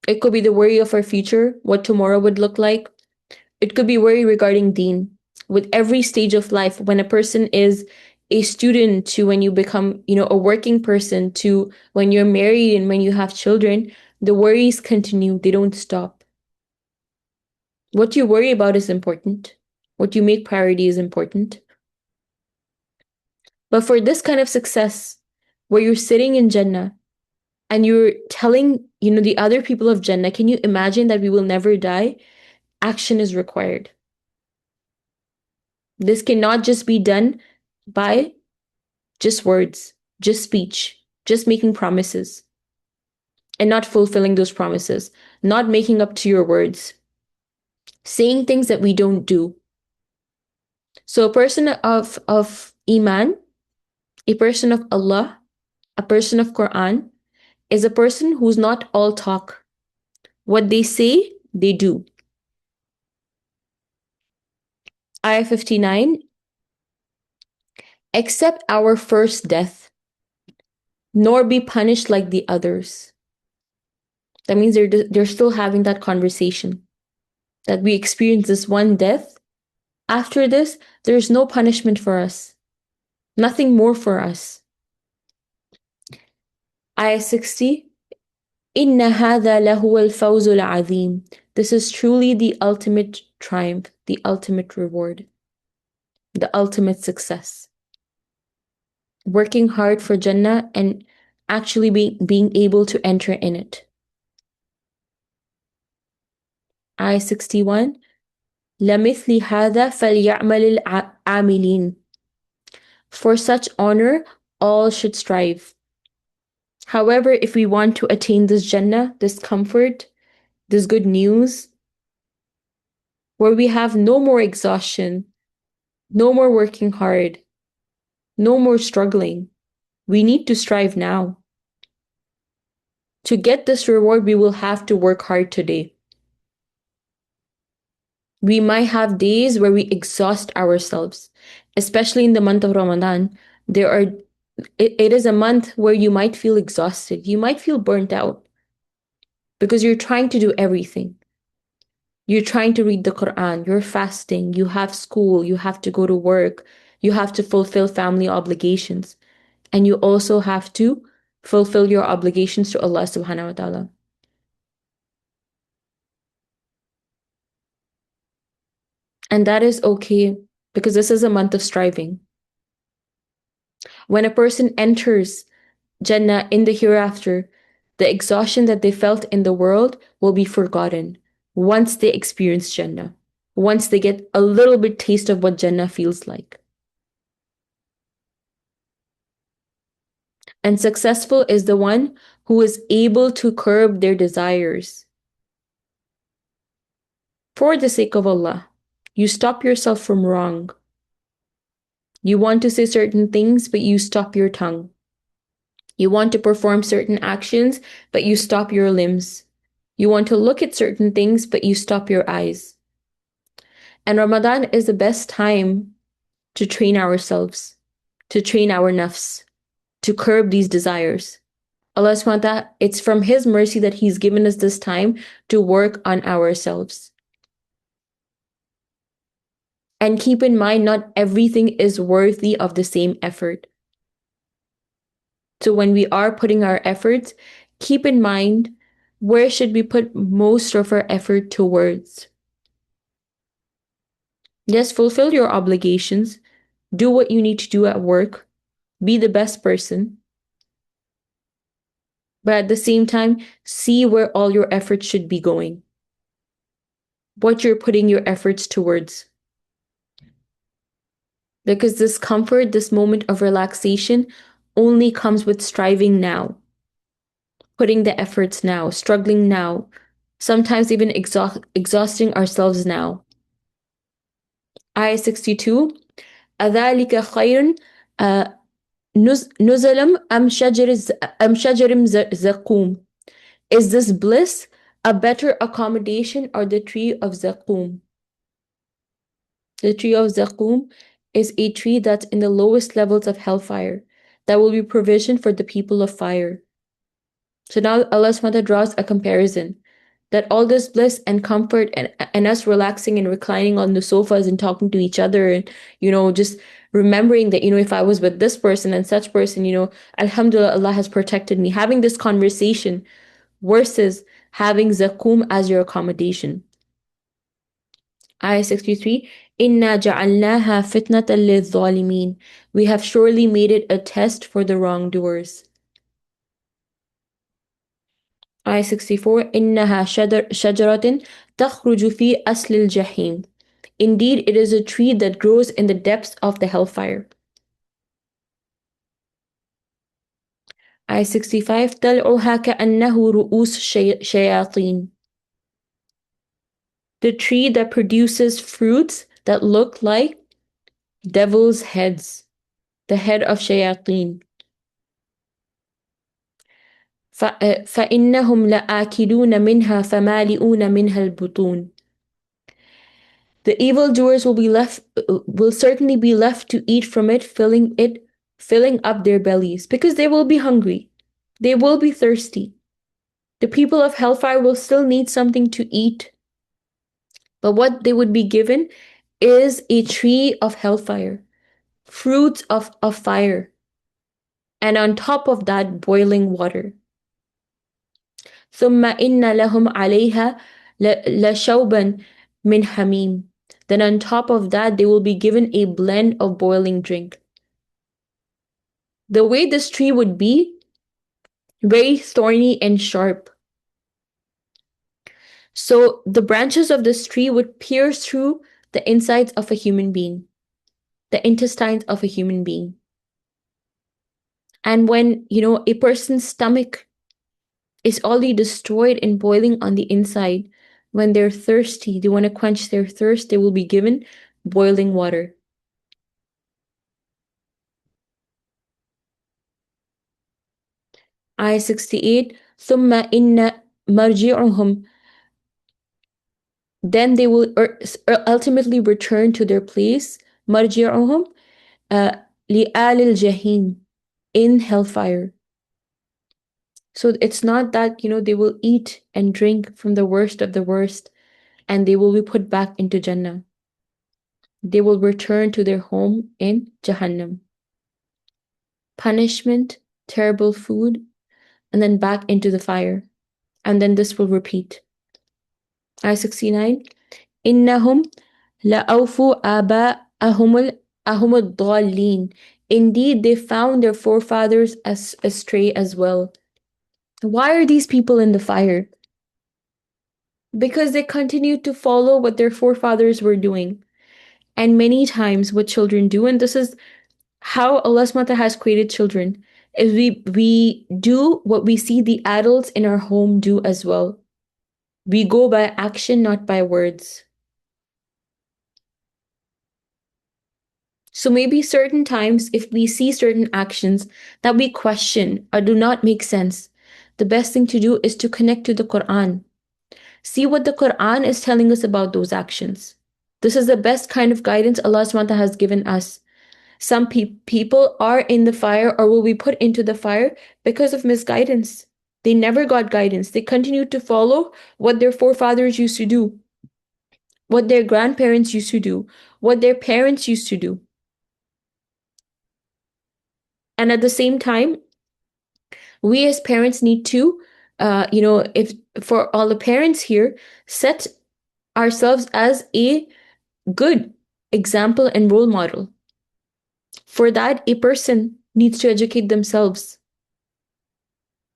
It could be the worry of our future, what tomorrow would look like. It could be worry regarding deen. With every stage of life, when a person is a student to when you become, a working person to when you're married and when you have children, the worries continue. They don't stop. What you worry about is important. What you make priority is important. But for this kind of success, where you're sitting in Jannah and you're telling, the other people of Jannah, can you imagine that we will never die? Action is required. This cannot just be done by just words, just speech, just making promises and not fulfilling those promises, not making up to your words, saying things that we don't do. So a person of Iman, a person of Allah, a person of Quran is a person who's not all talk. What they say, they do. Ayah 59, accept our first death, nor be punished like the others. That means they're still having that conversation. That we experience this one death. After this, there's no punishment for us. Nothing more for us. Ayah 60, إِنَّ هَذَا لَهُوَ الْفَوْزُ الْعَظِيمُ. This is truly the ultimate triumph, the ultimate reward, the ultimate success. Working hard for Jannah and actually being able to enter in it. Ayah 61, لَمِثْلِ هَذَا فَلْيَعْمَلِ الْعَامِلِينَ. For such honor, all should strive. However, if we want to attain this Jannah, this comfort, this good news, where we have no more exhaustion, no more working hard, no more struggling, we need to strive now. To get this reward, we will have to work hard today. We might have days where we exhaust ourselves, especially in the month of Ramadan. It is a month where you might feel exhausted. You might feel burnt out. because you're trying to do everything. You're trying to read the Quran, you're fasting, you have school, you have to go to work, you have to fulfill family obligations, and you also have to fulfill your obligations to Allah subhanahu wa ta'ala. And that is okay because this is a month of striving. When a person enters Jannah in the hereafter, the exhaustion that they felt in the world will be forgotten once they experience Jannah, once they get a little bit taste of what Jannah feels like. And successful is the one who is able to curb their desires. For the sake of Allah, you stop yourself from wrong. You want to say certain things, but you stop your tongue. You want to perform certain actions, but you stop your limbs. You want to look at certain things, but you stop your eyes. And Ramadan is the best time to train ourselves, to train our nafs, to curb these desires. Allah subhanahu wa ta'ala, it's from His mercy that He's given us this time to work on ourselves. And keep in mind, not everything is worthy of the same effort. So when we are putting our efforts, keep in mind, where should we put most of our effort towards? Yes, fulfill your obligations, do what you need to do at work, be the best person. But at the same time, see where all your efforts should be going, what you're putting your efforts towards. Because this comfort, this moment of relaxation, only comes with striving now, putting the efforts now, struggling now, sometimes even exhausting ourselves now. Ayah 62, أَذَلِكَ خَيْرٌ نُزَلًا أَمْ شَجَرٍ زَقُومٍ. Is this bliss a better accommodation or the tree of Zaqum? The tree of Zaqum is a tree that's in the lowest levels of hellfire that will be provisioned for the people of fire. So now Allah subhanahu wa ta'ala draws a comparison that all this bliss and comfort and us relaxing and reclining on the sofas and talking to each other and, just remembering that, if I was with this person and such person, Alhamdulillah, Allah has protected me. Having this conversation versus having Zaqum as your accommodation. Ayah 63, Inna ja'alnaha fitnatan lil-zalimin. We have surely made it a test for the wrongdoers. Ayah 64, Innaha shajaratin takhruju fi aslil jahim. Indeed, it is a tree that grows in the depths of the hellfire. Ayah 65, Tal'uha ka'annahu ru'us shayateen. The tree that produces fruits that look like devil's heads, the head of shayateen. فَإِنَّهُمْ لَآكِلُونَ مِنْهَا فَمَالِئُونَ مِنْهَا الْبُطُونَ. The evildoers will certainly be left to eat from it, filling up their bellies, because they will be hungry. They will be thirsty. The people of hellfire will still need something to eat. But what they would be given is a tree of hellfire, fruits of fire, and on top of that, boiling water. ثم إن لهم عليها لشوبا من حميم. Then on top of that, they will be given a blend of boiling drink. The way this tree would be, very thorny and sharp. So the branches of this tree would pierce through the insides of a human being, the intestines of a human being. And when, a person's stomach is already destroyed and boiling on the inside, when they're thirsty, they want to quench their thirst, they will be given boiling water. Ayah 68, ثُمَّ إِنَّ مَرْجِعُهُمْ. Then they will ultimately return to their place, مَرْجِعُهُمْ لِآلِ الْجَحِيمِ, in hellfire. So it's not that, they will eat and drink from the worst of the worst and they will be put back into Jannah. They will return to their home in Jahannam. Punishment, terrible food, and then back into the fire. And then this will repeat. Ayah 69. إنهم لأوفوا آباءهم الضالين. Indeed, they found their forefathers as astray as well. Why are these people in the fire? Because they continued to follow what their forefathers were doing. And many times what children do, and this is how Allah SWT has created children, is we do what we see the adults in our home do as well. We go by action, not by words. So maybe certain times, if we see certain actions that we question or do not make sense, the best thing to do is to connect to the Quran. See what the Quran is telling us about those actions. This is the best kind of guidance Allah SWT has given us. Some people are in the fire or will be put into the fire because of misguidance. They never got guidance. They continued to follow what their forefathers used to do, what their grandparents used to do, what their parents used to do. And at the same time, we as parents need to, if for all the parents here, set ourselves as a good example and role model. For that, a person needs to educate themselves.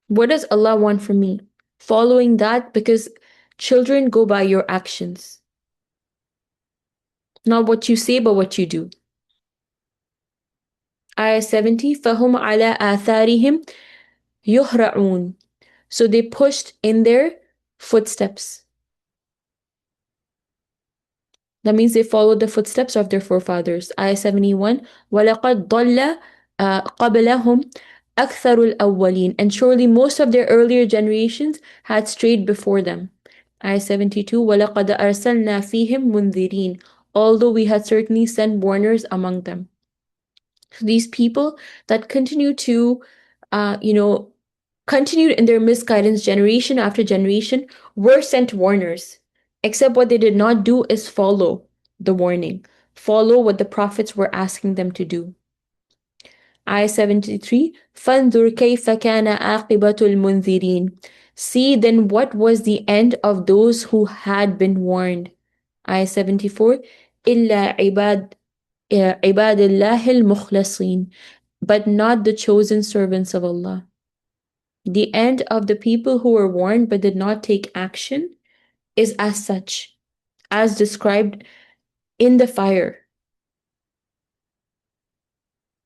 What does Allah want from me? Following that, because children go by your actions. Not what you say, but what you do. Ayah 70, فَهُمْ عَلَىٰ آثَارِهِمْ يُهْرَعُونَ. So they pushed in their footsteps. That means they followed the footsteps of their forefathers. Ayah 71, وَلَقَدْ ضَلَّ قَبْلَهُمْ أَكْثَرُ الْأَوَّلِينَ. And surely most of their earlier generations had strayed before them. Ayah 72, وَلَقَدْ أَرْسَلْنَا فِيهِمْ مُنذِرِينَ. Although we had certainly sent warners among them. So these people that continue to, continued in their misguidance generation after generation were sent warners. Except what they did not do is follow the warning, follow what the prophets were asking them to do. Ayah 73, فَانْظُرْ كَيْفَ كَانَ عَاقِبَةُ الْمُنذِرِينَ. See then what was the end of those who had been warned. Ayah 74, إِلَّا عِبَادَ اللَّهِ الْمُخْلَصِينَ. But not the chosen servants of Allah. The end of the people who were warned but did not take action is as such, as described in the fire.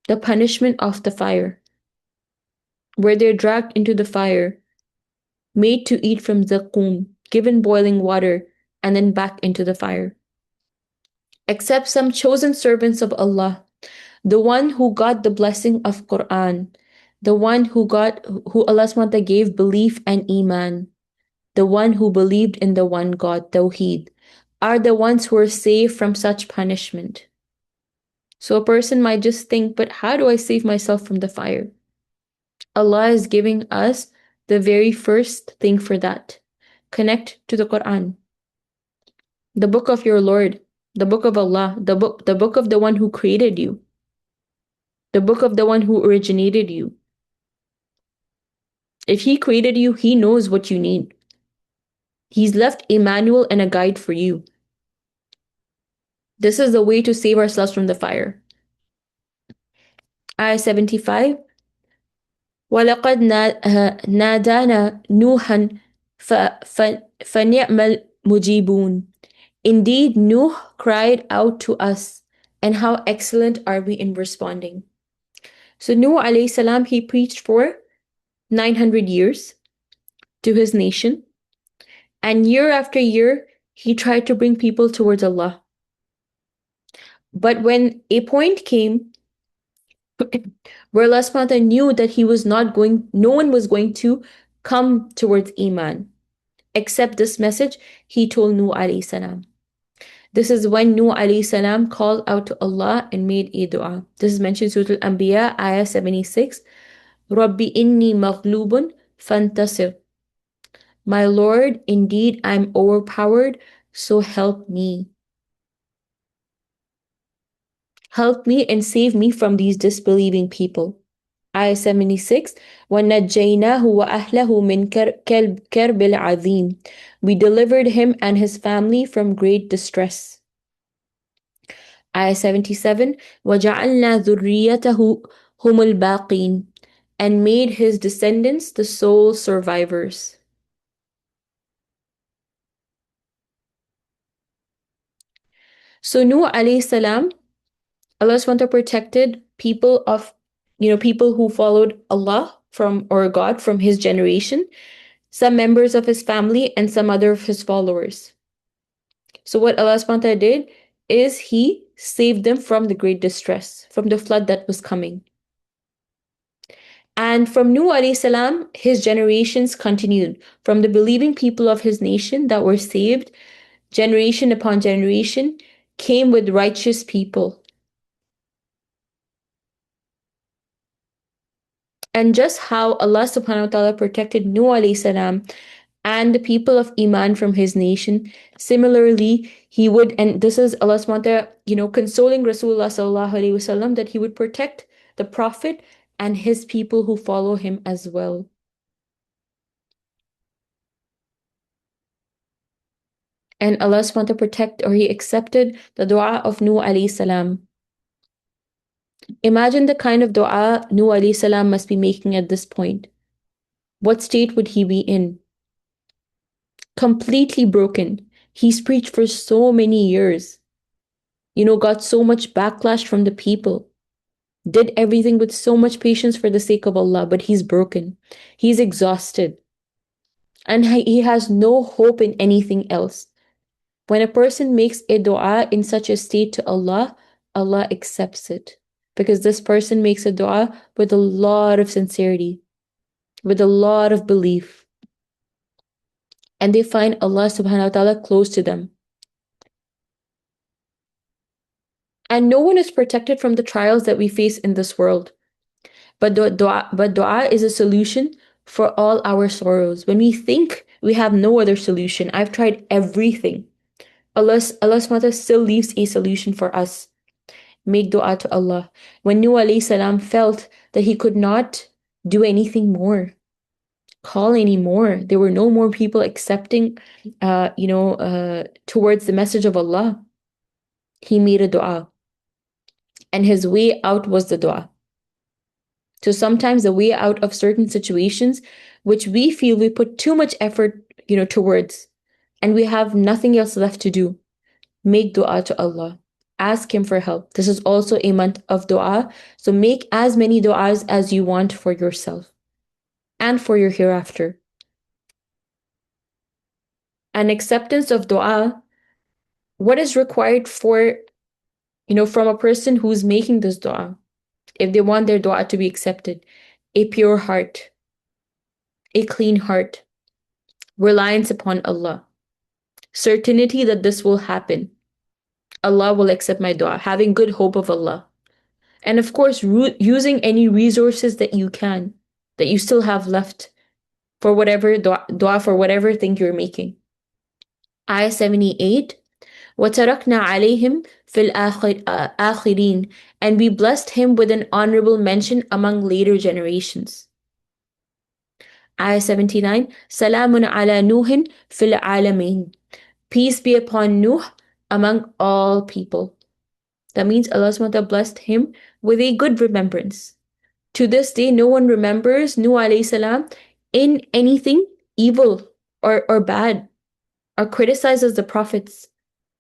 The punishment of the fire, where they're dragged into the fire, made to eat from zaqum, given boiling water, and then back into the fire. Except some chosen servants of Allah, the one who got the blessing of Quran, the one who Allah SWT gave belief and iman, the one who believed in the one God, Tawheed, are the ones who are saved from such punishment. So a person might just think, but how do I save myself from the fire? Allah is giving us the very first thing for that. Connect to the Quran, the book of your Lord, the book of Allah, the book of the one who created you, the book of the one who originated you. If He created you, He knows what you need. He's left a manual and a guide for you. This is the way to save ourselves from the fire. Ayah 75, وَلَقَدْ نَادَانَا نُوحًا فَنِعْمَ الْمُجِيبُونَ. Indeed, Nuh cried out to us, and how excellent are we in responding. So Nuh alayhi salam, he preached for 900 years to his nation, and year after year, he tried to bring people towards Allah. But when a point came where Allah SWT knew that no one was going to come towards Iman, except this message, He told Nuh alayhi salam. This is when Nuh alayhi salam called out to Allah and made a dua. This is mentioned in Surah Al-Anbiya, Ayah 76. Rabbi inni maghlubun فانتصر. My Lord, indeed I am overpowered, so help me. Help me and save me from these disbelieving people. Ayah 76. وَنَجَّيْنَاهُ وَأَهْلَهُ مِنْ كَرْبِ الْعَظِيمِ. We delivered him and his family from great distress. Ayah 77. وَجَعَلْنَا ذُرِّيَّتَهُ هُمُ الْبَاقِينَ. And made his descendants the sole survivors. So Nuh alayhi salam, Allah SWT protected people of, people who followed Allah from, or God from his generation, some members of his family, and some other of his followers. So what Allah SWT did is He saved them from the great distress, from the flood that was coming. And from Nuh alayhi salam, his generations continued. From the believing people of his nation that were saved, generation upon generation, came with righteous people. And just how Allah subhanahu wa ta'ala protected Nuh alayhi salam and the people of Iman from his nation, similarly, he would, and this is Allah subhanahu wa ta'ala, consoling Rasulullah sallallahu alayhi wasallam that he would protect the Prophet and his people who follow him as well. And Allah subhanahu wa ta'ala protect, or He accepted the dua of Nuh alayhi salam. Imagine the kind of dua Nuh alayhi salam must be making at this point. What state would he be in? Completely broken. He's preached for so many years. Got so much backlash from the people. Did everything with so much patience for the sake of Allah, but he's broken. He's exhausted. And he has no hope in anything else. When a person makes a dua in such a state to Allah, Allah accepts it. Because this person makes a dua with a lot of sincerity, with a lot of belief. And they find Allah subhanahu wa ta'ala close to them. And no one is protected from the trials that we face in this world. But dua is a solution for all our sorrows. When we think we have no other solution, I've tried everything. Allah subhanahu wa ta'ala still leaves a solution for us. Make dua to Allah. When Nuh alayhi salam felt that he could not do anything more, call anymore, there were no more people accepting, towards the message of Allah, he made a dua. And his way out was the dua. So sometimes the way out of certain situations, which we feel we put too much effort, towards, and we have nothing else left to do, make dua to Allah. Ask Him for help. This is also a month of dua. So make as many duas as you want for yourself and for your hereafter. An acceptance of dua, what is required for, from a person who's making this dua, if they want their dua to be accepted? A pure heart, a clean heart, reliance upon Allah, certainty that this will happen. Allah will accept my dua, having good hope of Allah. And of course, using any resources that you can, that you still have left for whatever dua for whatever thing you're making. Ayah 78. وَتَرَكْنَا عَلَيْهِمْ فِي الْآخِرِينَ. And we blessed him with an honorable mention among later generations. Ayah 79. سَلَامٌ عَلَى نُوحٍ فِي الْعَالَمِينَ. Peace be upon Nuh among all people. That means Allah SWT blessed him with a good remembrance. To this day, no one remembers Nuh alayhi salam in anything evil or bad, or criticizes the prophets.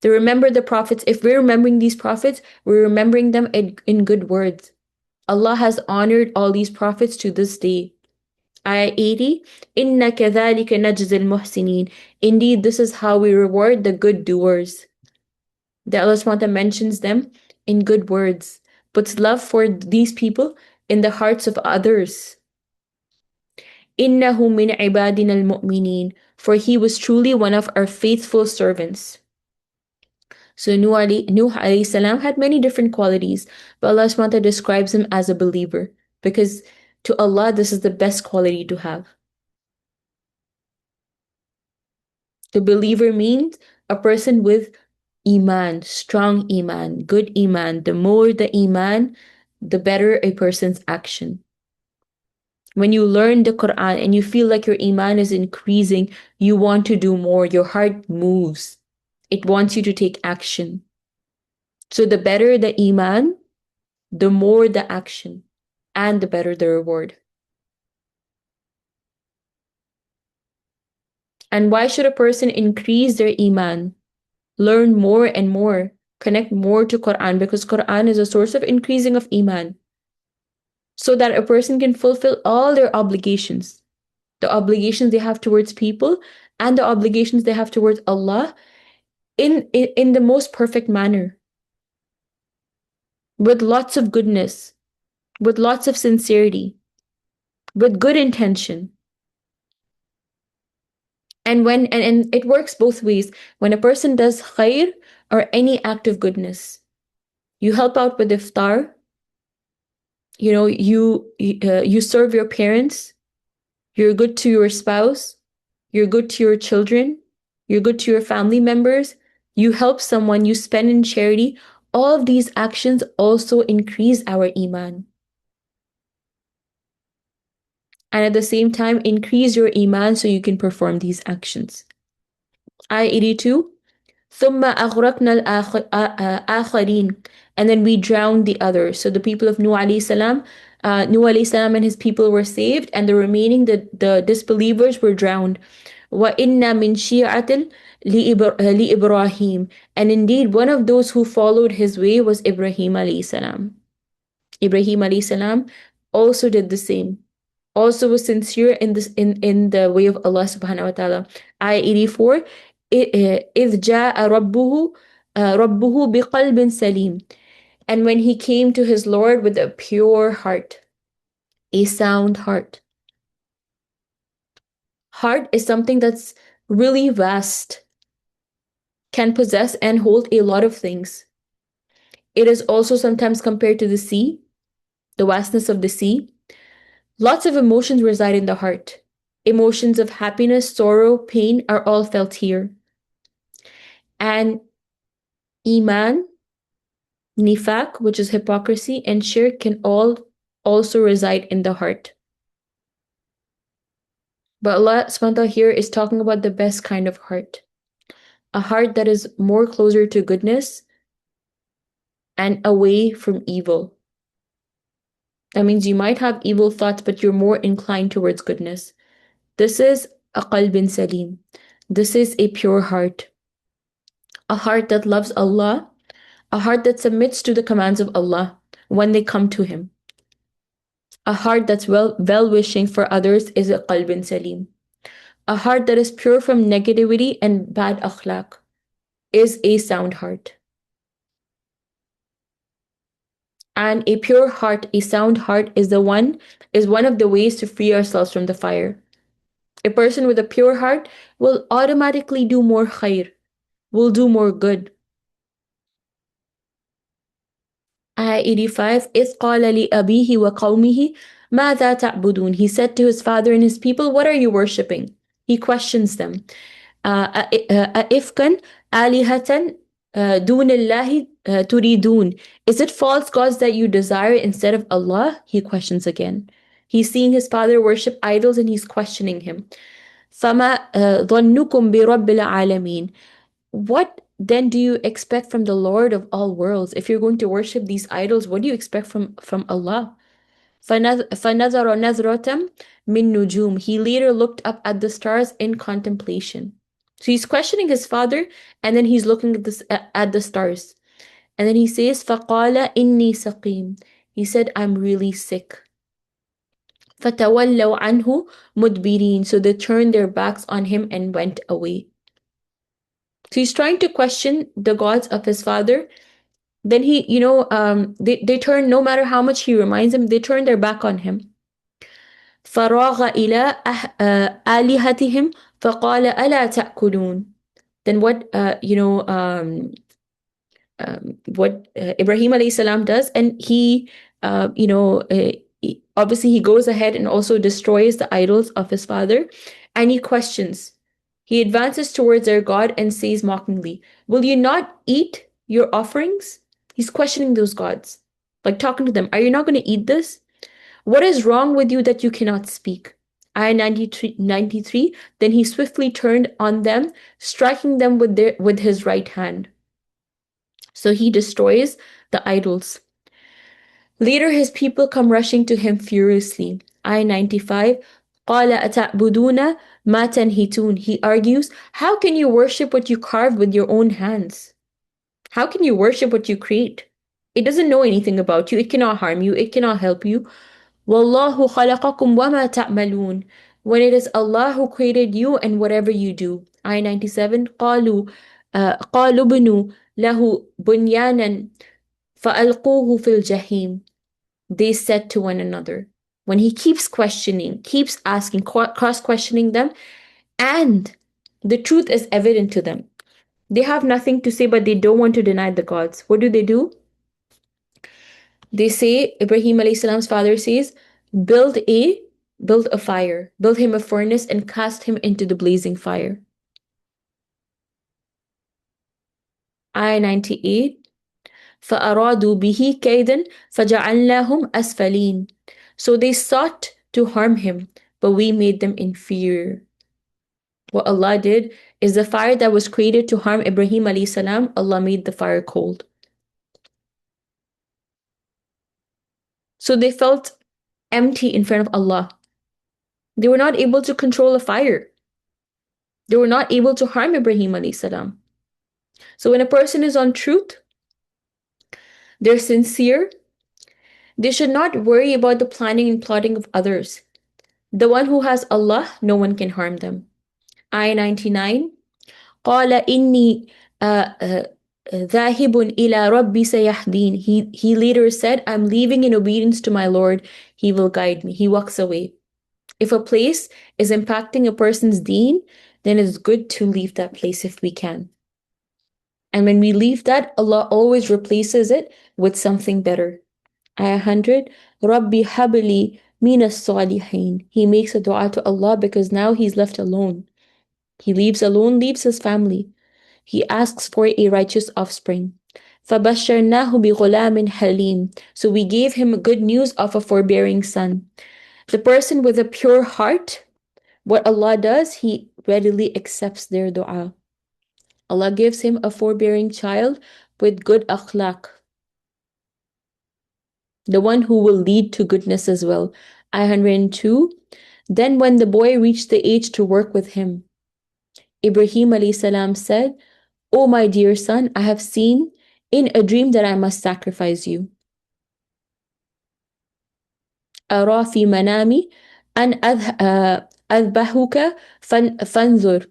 They remember the prophets. If we're remembering these prophets, we're remembering them in good words. Allah has honored all these prophets to this day. Ayah 80. إِنَّ كَذَلِكَ نَجْزِ الْمُحْسِنِينَ. Indeed, this is how we reward the good doers. That Allah SWT mentions them in good words, puts love for these people in the hearts of others. إِنَّهُ مِنْ عِبَادِنَا الْمُؤْمِنِينَ. For he was truly one of our faithful servants. So Nuh alayhi salam had many different qualities, but Allah SWT describes him as a believer, because to Allah this is the best quality to have. The believer means a person with iman, strong iman, good iman. The more the iman, the better a person's action. When you learn the Quran and you feel like your iman is increasing, you want to do more. Your heart moves. It wants you to take action. So the better the iman, the more the action, and the better the reward. And why should a person increase their iman? Learn more and more, connect more to Quran, because Quran is a source of increasing of iman, so that a person can fulfill all their obligations, the obligations they have towards people and the obligations they have towards Allah in the most perfect manner, with lots of goodness, with lots of sincerity, with good intention. And it works both ways. When a person does khair or any act of goodness, you help out with iftar, you serve your parents, you're good to your spouse, you're good to your children, you're good to your family members, you help someone, you spend in charity. All of these actions also increase our iman. And at the same time, increase your iman so you can perform these actions. Ayah 82. ثم أغرقنا الآخرين. And then we drowned the others. So the people of Nuh alayhi salam, Nuh alayhi salam and his people were saved, and the remaining, the disbelievers were drowned. وَإِنَّ مِنْ شِيعَةٍ لِإِبْرَاهِيمَ. And indeed, one of those who followed his way was Ibrahim alayhi salam. Ibrahim alayhi salam also did the same, also was sincere in this in the way of Allah subhanahu wa ta'ala. Ayah 84. إِذْ جَاءَ رَبُّهُ بِقَلْبٍ سَلِيمٍ. And when he came to his Lord with a pure heart, a sound heart. Heart is something that's really vast, can possess and hold a lot of things. It is also sometimes compared to the sea, the vastness of the sea. Lots of emotions reside in the heart. Emotions of happiness, sorrow, pain are all felt here. And iman, nifaq, which is hypocrisy, and shirk can all also reside in the heart. But Allah subhanahu wa ta'ala here is talking about the best kind of heart. A heart that is more closer to goodness and away from evil. That means you might have evil thoughts, but you're more inclined towards goodness. This is a qalbin salim. This is a pure heart. A heart that loves Allah. A heart that submits to the commands of Allah when they come to Him. A heart that's well-wishing for others is a qalbin salim. A heart that is pure from negativity and bad akhlaq is a sound heart. And a pure heart, a sound heart is one of the ways to free ourselves from the fire. A person with a pure heart will automatically do more khair, will do more good. Ayah 85, إِذْ قَالَ لِأَبِيهِ وَقَوْمِهِ مَاذَا تَعْبُدُونَ. He said to his father and his people, what are you worshipping? He questions them. أَإِفْكًا آلِهَةً دُونَ اللَّهِ تُرِيدُونَ. Is it false gods that you desire instead of Allah? He questions again. He's seeing his father worship idols and he's questioning him. فَمَا ظَنُّكُمْ بِرَبِّ الْعَالَمِينَ. What then do you expect from the Lord of all worlds? If you're going to worship these idols, what do you expect from Allah? فَنَظَرَ نَظْرَةً مِن نُجُومٍ. He later looked up at the stars in contemplation. So he's questioning his father, and then he's looking at the stars. And then he says, فَقَالَ إِنِّي سَقِيمٌ. He said, I'm really sick. فَتَوَلَّوْا عَنْهُ مُدْبِرِينَ. So they turned their backs on him and went away. So he's trying to question the gods of his father. Then they turn, no matter how much he reminds them, they turn their back on him. فراغ إلى آلهتهم فقال ألا تأكلون. Then what Ibrahim alayhi salam does, and obviously he goes ahead and also destroys the idols of his father, and he questions. He advances towards their God and says mockingly, "Will you not eat your offerings?" He's questioning those gods, like talking to them. Are you not going to eat this? What is wrong with you that you cannot speak? Ayah 93. Then he swiftly turned on them, striking them with his right hand. So he destroys the idols. Later, his people come rushing to him furiously. Ayah 95. قَالَ أَتَعْبُدُونَ مَا تَنْحِتُونَ. He argues, how can you worship what you carved with your own hands? How can you worship what you create? It doesn't know anything about you. It cannot harm you. It cannot help you. وَاللَّهُ خَلَقَكُمْ وَمَا تَعْمَلُونَ. When it is Allah who created you and whatever you do. Ayah 97. قَالُوا بْنُوا لَهُ بُنْيَانًا فَأَلْقُوهُ فِي الْجَحِيمِ. They said to one another, when he keeps questioning, keeps asking, cross questioning them, and the truth is evident to them. They have nothing to say, but they don't want to deny the gods. What do? They say, Ibrahim alayhi salam's father says, build a build a fire, build him a furnace and cast him into the blazing fire. Ayah 98. فَأَرَادُوا بِهِ كَيْدًا فَجَعَلْنَاهُمْ أَسْفَلِينَ. So they sought to harm him, but we made them inferior. What Allah did is the fire that was created to harm Ibrahim alayhi salam, Allah made the fire cold. So they felt empty in front of Allah. They were not able to control a fire. They were not able to harm Ibrahim alayhi salam. So when a person is on truth, they're sincere, they should not worry about the planning and plotting of others. The one who has Allah, no one can harm them. Ayah 99. قَالَ إِنِّي ذَاهِبٌ إِلَى رَبِّي سَيَهْدِينِ. He later said, I'm leaving in obedience to my Lord. He will guide me. He walks away. If a place is impacting a person's deen, then it's good to leave that place if we can. And when we leave that, Allah always replaces it with something better. Ayah 100. Rabbi habli minas salihin. He makes a dua to Allah because now he's left alone. He leaves alone, leaves his family. He asks for a righteous offspring. فَبَشَّرْنَاهُ بِغُلَامٍ حَلِيمٍ. So we gave him good news of a forbearing son. The person with a pure heart, what Allah does, He readily accepts their dua. Allah gives him a forbearing child with good akhlaq, the one who will lead to goodness as well. Ayah 102. Then when the boy reached the age to work with him, Ibrahim alayhi salam said, "O my dear son, I have seen in a dream that I must sacrifice you. أرى في منامي أن أذبحك فانظر."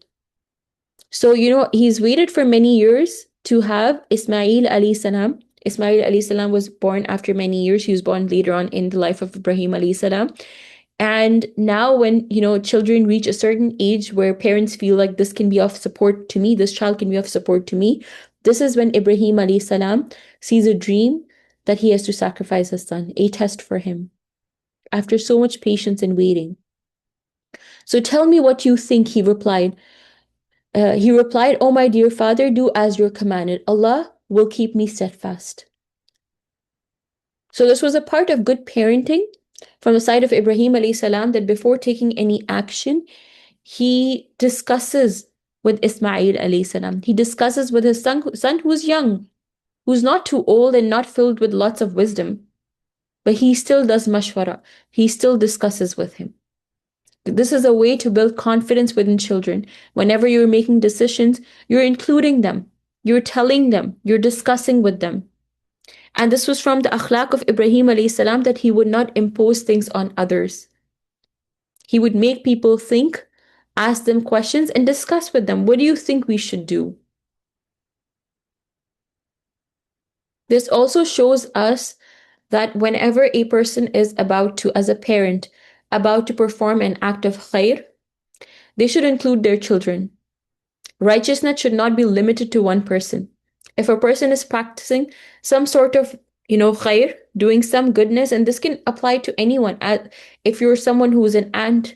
So, he's waited for many years to have Ismail alayhi salam. Ismail alayhi salam was born after many years. He was born later on in the life of Ibrahim alayhi salam. And now when, children reach a certain age where parents feel like this can be of support to me, this child can be of support to me, this is when Ibrahim alayhi salam sees a dream that he has to sacrifice his son, a test for him, after so much patience and waiting. So tell me what you think, he replied. "Oh my dear father, do as you're commanded. Allah will keep me steadfast." So this was a part of good parenting from the side of Ibrahim alayhi salam, that before taking any action, he discusses with Ismail alayhi salam. He discusses with his son who's young, who's not too old and not filled with lots of wisdom. But he still does mashwara. He still discusses with him. This is a way to build confidence within children. Whenever you're making decisions, you're including them. You're telling them. You're discussing with them. And this was from the akhlaq of Ibrahim alayhi salam, that he would not impose things on others. He would make people think, ask them questions, and discuss with them. What do you think we should do? This also shows us that whenever a person is about to, as a parent, about to perform an act of khair, they should include their children. Righteousness should not be limited to one person. If a person is practicing some sort of, khair, doing some goodness, and this can apply to anyone. If you're someone who is an aunt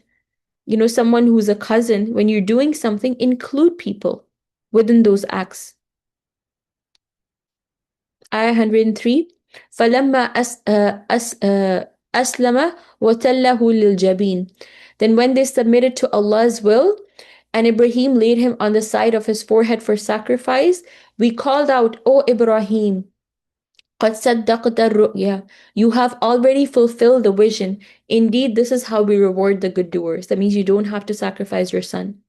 Someone who's a cousin, when you're doing something, include people within those acts. Ayah 103. فَلَمَّا أَسْلَمَ وَتَلَّهُ لِلْجَبِينِ. Then when they submitted to Allah's will, and Ibrahim laid him on the side of his forehead for sacrifice, we called out, O Ibrahim, قَدْ صَدَّقْتَ الرُّؤْيَا. You have already fulfilled the vision. Indeed, this is how we reward the good doers. That means you don't have to sacrifice your son.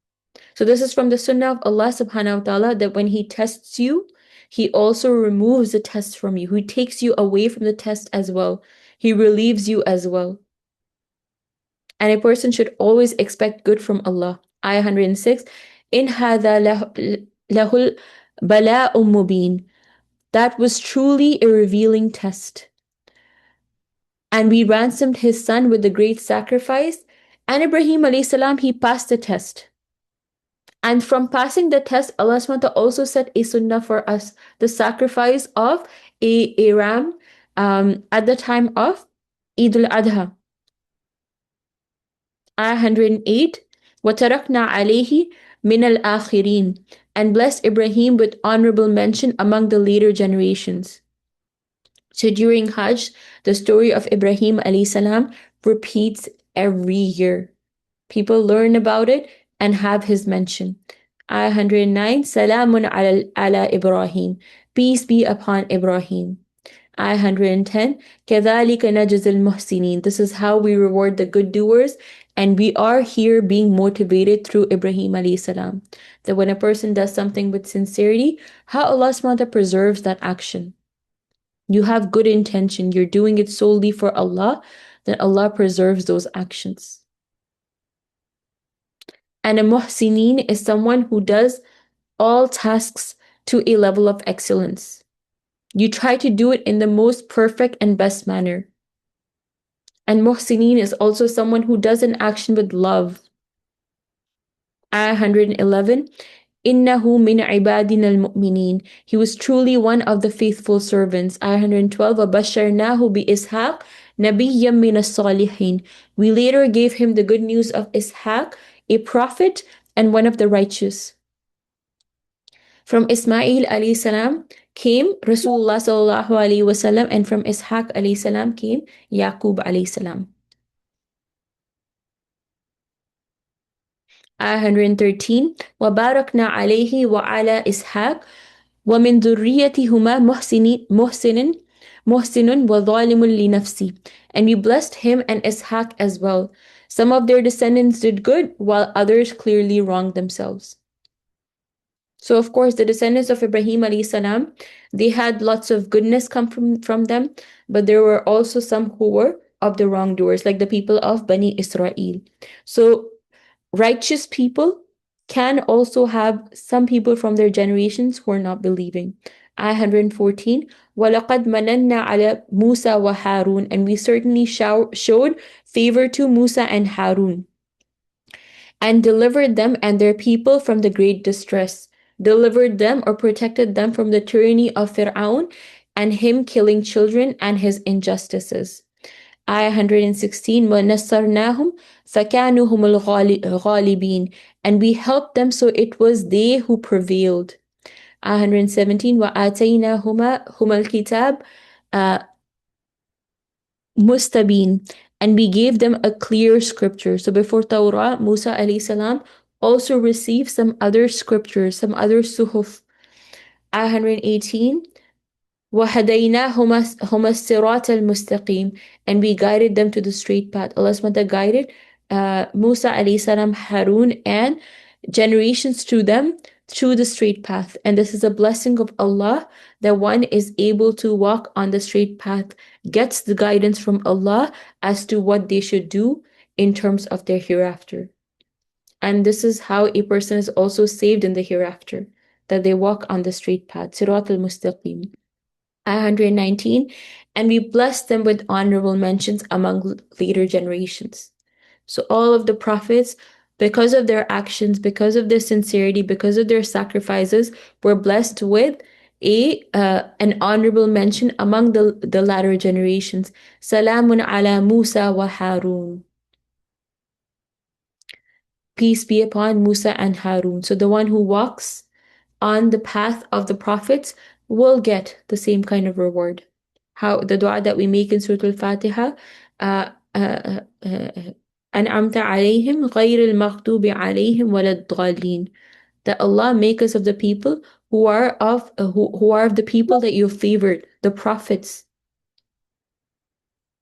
So this is from the sunnah of Allah subhanahu wa ta'ala, that when He tests you, He also removes the test from you. He takes you away from the test as well. He relieves you as well. And a person should always expect good from Allah. Ayah 106. In hadha lahul bala'um mubin. That was truly a revealing test. And we ransomed his son with a great sacrifice. And Ibrahim alayhi salam, he passed the test. And from passing the test, Allah SWT also set a sunnah for us, the sacrifice of a ram at the time of Eid al-Adha. Ayah 108. وَتَرَكْنَا عَلَيْهِ مِنَ الْآخِرِينَ. And blessed Ibrahim with honorable mention among the later generations. So during Hajj, the story of Ibrahim alayhi salam repeats every year. People learn about it and have his mention. Ayah 109. Salamun ala Ibrahim. Peace be upon Ibrahim. Ayah 110. كَذَلِكَ نَجْزِي الْمُحْسِنِينَ. This is how we reward the good doers. And we are here being motivated through Ibrahim alayhi salam. That when a person does something with sincerity, how Allah SWT preserves that action. You have good intention, you're doing it solely for Allah, then Allah preserves those actions. And a muhsinin is someone who does all tasks to a level of excellence. You try to do it in the most perfect and best manner. And muhsinin is also someone who does an action with love. Ayah 111. Innahu min ibadina al-mu'minin. He was truly one of the faithful servants. Ayah 112. وَبَشَّرْنَاهُ بِإِسْحَاقَ نَبِيًّا مِنَ الصَّالِحِينَ. We later gave him the good news of Ishaq, a prophet and one of the righteous. From Ismail alayhi salam came Rasulullah sallallahu alayhi wasallam, and from Ishaq alayhi salam came Yaqub alayhi salam. Ayah 113. وَبَارَكْنَا عَلَيْهِ وَعَلَى إِسْحَاقَ وَمِنْ ذُرِّيَّتِهُمَا مُحْسِنٌ وَظَالِمٌ لِنَفْسِهِ. And we blessed him and Ishaq as well. Some of their descendants did good, while others clearly wronged themselves. So of course, the descendants of Ibrahim alayhi salam, they had lots of goodness come from them, but there were also some who were of the wrongdoers, like the people of Bani Israel. So righteous people can also have some people from their generations who are not believing. Ayah 114. وَلَقَدْ مَنَنَّا عَلَى مُوسَى وَهَارُونَ. And we certainly showed favor to Musa and Harun, and delivered them and their people from the great distress, delivered them or protected them from the tyranny of Fir'aun and him killing children and his injustices. Ayah 116. وَنَصَّرْنَاهُمْ فَكَانُوا هُمُ الْغَالِبِينَ. And we helped them, so it was they who prevailed. Ayah 117. وَآتَيْنَاهُمَا الْكِتَابَ mustabin, and we gave them a clear scripture. So before Tawrah, Musa alayhi salam also received some other scriptures, some other suhuf. Ayah 118. وَهَدَيْنَاهُمَا الصِّرَاطَ الْمُسْتَقِيمِ. And we guided them to the straight path. Allah SWT guided Musa alayhi salam, Harun, and generations to them through the straight path. And this is a blessing of Allah, that one is able to walk on the straight path, gets the guidance from Allah as to what they should do in terms of their hereafter. And this is how a person is also saved in the hereafter, that they walk on the straight path. Sirat al-Mustaqim. 119. And we blessed them with honorable mentions among later generations. So all of the prophets, because of their actions, because of their sincerity, because of their sacrifices, were blessed with an honorable mention among the latter generations. Salamun ala Musa wa Harun. peace be upon Musa and Harun. So the one who walks on the path of the prophets will get the same kind of reward. How the dua that we make in Surah Al-Fatiha, uh, uh, uh, أنعمت عليهم غير المغضوب عليهم ولا الضالين, that Allah make us of the people who are of the people that you favored, the prophets.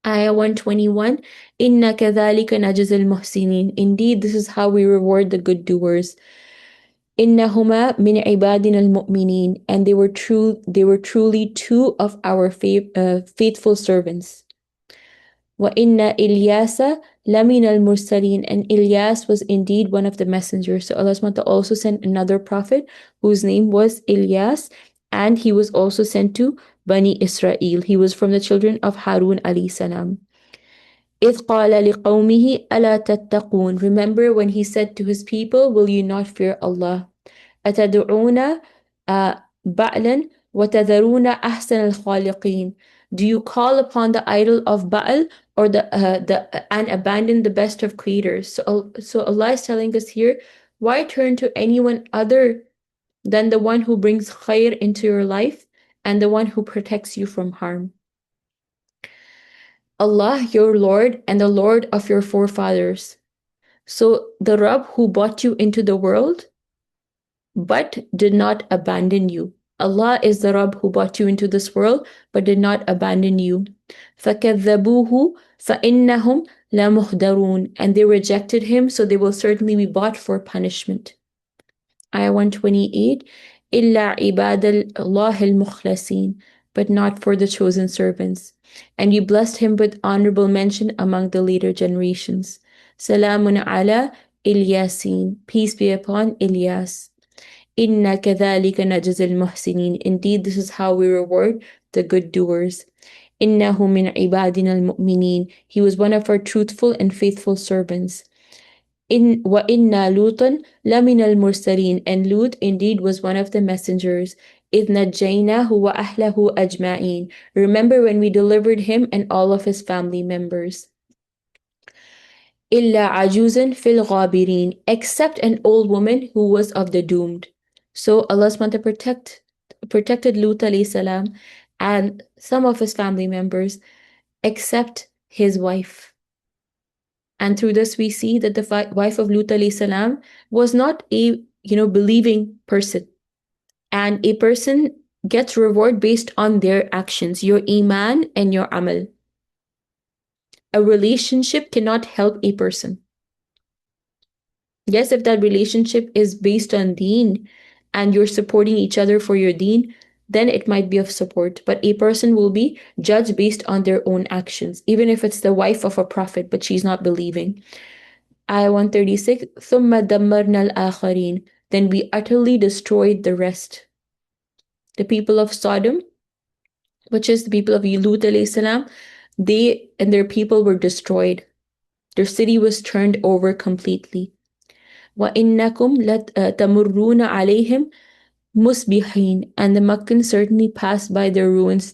Ayah 121, Inna كذلك نجزي المحسنين. Indeed, this is how we reward the good doers. إنهما من عبادنا المؤمنين, and they were truly two of our faithful servants. وَإِنَّ إِلْيَاسَ لَمِنَ الْمُرْسَلِينَ, and Ilyas was indeed one of the messengers. So Allah SWT also sent another prophet whose name was Ilyas, and he was also sent to Bani Israel. He was from the children of Harun alayhi salam. إِذْ قَالَ لِقَوْمِهِ أَلَا تَتَّقُونَ, remember when he said to his people, will you not fear Allah? أَتَدْعُونَ بَعْلًا وَتَذَرُونَ أَحْسَنَ الْخَالِقِينَ, do you call upon the idol of Baal or and abandon the best of creators? So Allah is telling us here, why turn to anyone other than the one who brings khair into your life and the one who protects you from harm? Allah, your Lord, and the Lord of your forefathers. So the Rabb who brought you into the world but did not abandon you. Allah is the Rabb who brought you into this world but did not abandon you. فَكَذَّبُوهُ فَإِنَّهُمْ لَمُحْضَرُونَ, and they rejected him, so they will certainly be brought for punishment. Ayah 128, إِلَّا عِبَادَ اللَّهِ الْمُخْلَصِينَ, but not for the chosen servants. And you blessed him with honorable mention among the later generations. Salamun ala Ilyasin, peace be upon Ilyas. Inna kadhalika najzil muhsinin, indeed this is how we reward the good doers. Innahu min ibadina al-mu'minin, he was one of our truthful and faithful servants. Wa inna Lutan lamin al-mursalin, and Lut indeed was one of the messengers. إِذْ نَجَّيْنَاهُ وَأَهْلَهُ أَجْمَعِينَ, remember when we delivered him and all of his family members. إِلَّا عَجُوزًا فِي الْغَابِرِينَ, except an old woman who was of the doomed. So Allah SWT protected Lut alayhi salam and some of his family members except his wife. And through this we see that the wife of Lut alayhi salam was not a believing person. And a person gets reward based on their actions, your iman and your amal. A relationship cannot help a person. Yes, if that relationship is based on deen and you're supporting each other for your deen, then it might be of support. But a person will be judged based on their own actions, even if it's the wife of a prophet, but she's not believing. Ayah 136, ثُمَّ دَمَّرْنَا الْآخَرِينَ, then we utterly destroyed the rest. The people of Sodom, which is the people of Lut alayhi salam, they and their people were destroyed. Their city was turned over completely. وَإِنَّكُمْ لَتَمُرُّونَ عَلَيْهِمْ مُصْبِحِينَ, and the Meccans certainly passed by their ruins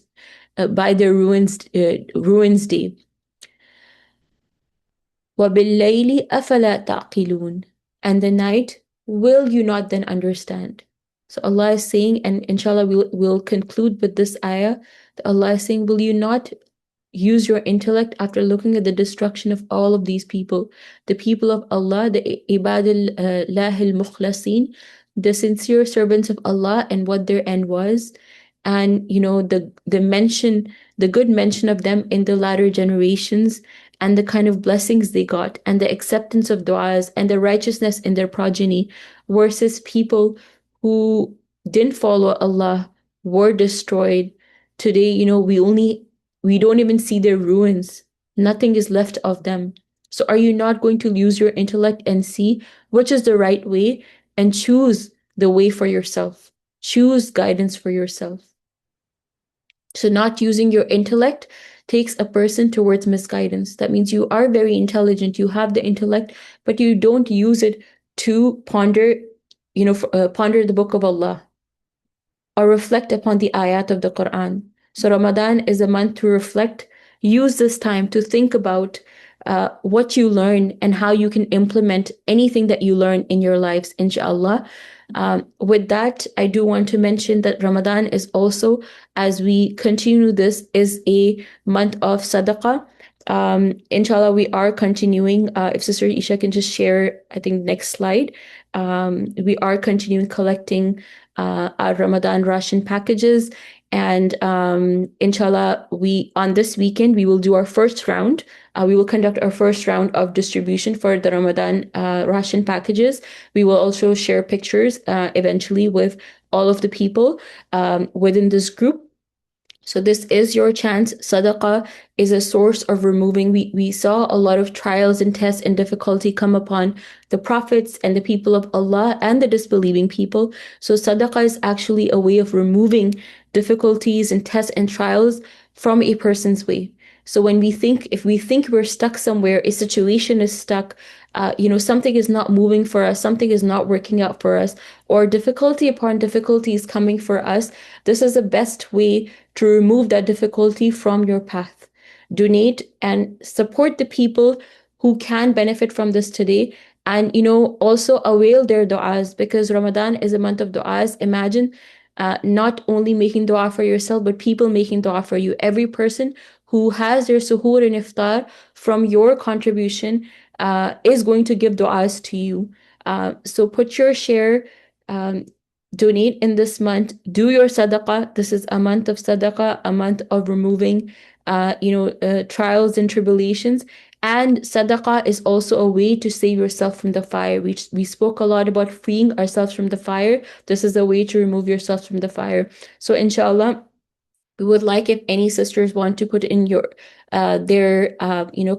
day. وَبِاللَّيْلِ أَفَلَا تَعْقِلُونَ, and the night will you not then understand? So Allah is saying, and inshallah we'll conclude with this ayah, that Allah is saying, will you not use your intellect after looking at the destruction of all of these people, the people of Allah, the ibadillah al-mukhlasin, the sincere servants of Allah, and what their end was, and the good mention of them in the latter generations, and the kind of blessings they got, and the acceptance of du'as, and the righteousness in their progeny, versus people who didn't follow Allah, were destroyed. Today, we don't even see their ruins. Nothing is left of them. So are you not going to use your intellect and see which is the right way and choose the way for yourself? Choose guidance for yourself. So not using your intellect takes a person towards misguidance. That means you are very intelligent, you have the intellect, but you don't use it to ponder the book of Allah or reflect upon the ayat of the Quran. So Ramadan is a month to reflect. Use this time to think about what you learn and how you can implement anything that you learn in your lives, inshallah. With that, I do want to mention that Ramadan is also, as we continue this, is a month of sadaqah. Inshallah, we are continuing. If Sister Isha can just share, I think next slide. We are continuing collecting our Ramadan ration packages, and inshallah, we on this weekend we will do our first round. We will conduct our first round of distribution for the Ramadan ration packages. We will also share pictures eventually with all of the people within this group. So this is your chance. Sadaqah is a source of removing. We saw a lot of trials and tests and difficulty come upon the prophets and the people of Allah and the disbelieving people. So sadaqah is actually a way of removing difficulties and tests and trials from a person's way. So when we think, if we think we're stuck somewhere, a situation is stuck, something is not moving for us, something is not working out for us, or difficulty upon difficulty is coming for us, this is the best way to remove that difficulty from your path. Donate and support the people who can benefit from this today. And, also avail their du'as, because Ramadan is a month of du'as. Imagine not only making dua for yourself, but people making dua for you. Every person who has their suhoor and iftar from your contribution is going to give du'as to you. So put your share, um, donate in this month, do your sadaqah. This is a month of sadaqah, a month of removing, trials and tribulations. And sadaqah is also a way to save yourself from the fire. We spoke a lot about freeing ourselves from the fire. This is a way to remove yourself from the fire. So inshallah, we would like if any sisters want to put in their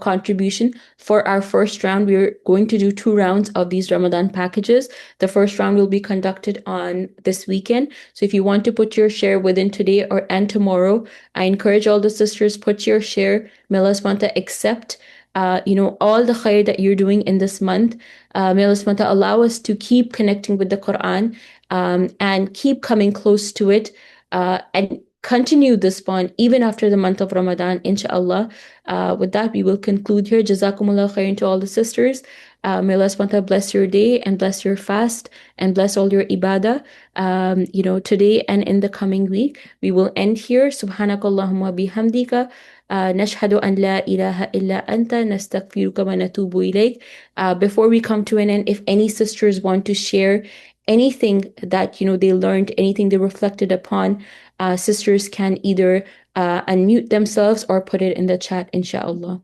contribution for our first round. We're going to do 2 rounds of these Ramadan packages. The first round will be conducted on this weekend. So if you want to put your share within today and tomorrow, I encourage all the sisters, put your share. May Allah subhanahu wa ta'ala accept all the khair that you're doing in this month. May Allah subhanahu wa ta'ala allow us to keep connecting with the Quran, and keep coming close to it, and continue this bond even after the month of Ramadan, inshallah. With that, we will conclude here. Jazakumullah khairan to all the sisters. May Allah subhanahu wa ta'ala bless your day and bless your fast and bless all your ibadah, today and in the coming week. We will end here. Subhanakallahumma bihamdika. نشهد أن لا إله إلا أنت نستغفرك ونتوب إليك. Before we come to an end, if any sisters want to share anything that they learned, anything they reflected upon, sisters can either unmute themselves or put it in the chat, inshallah.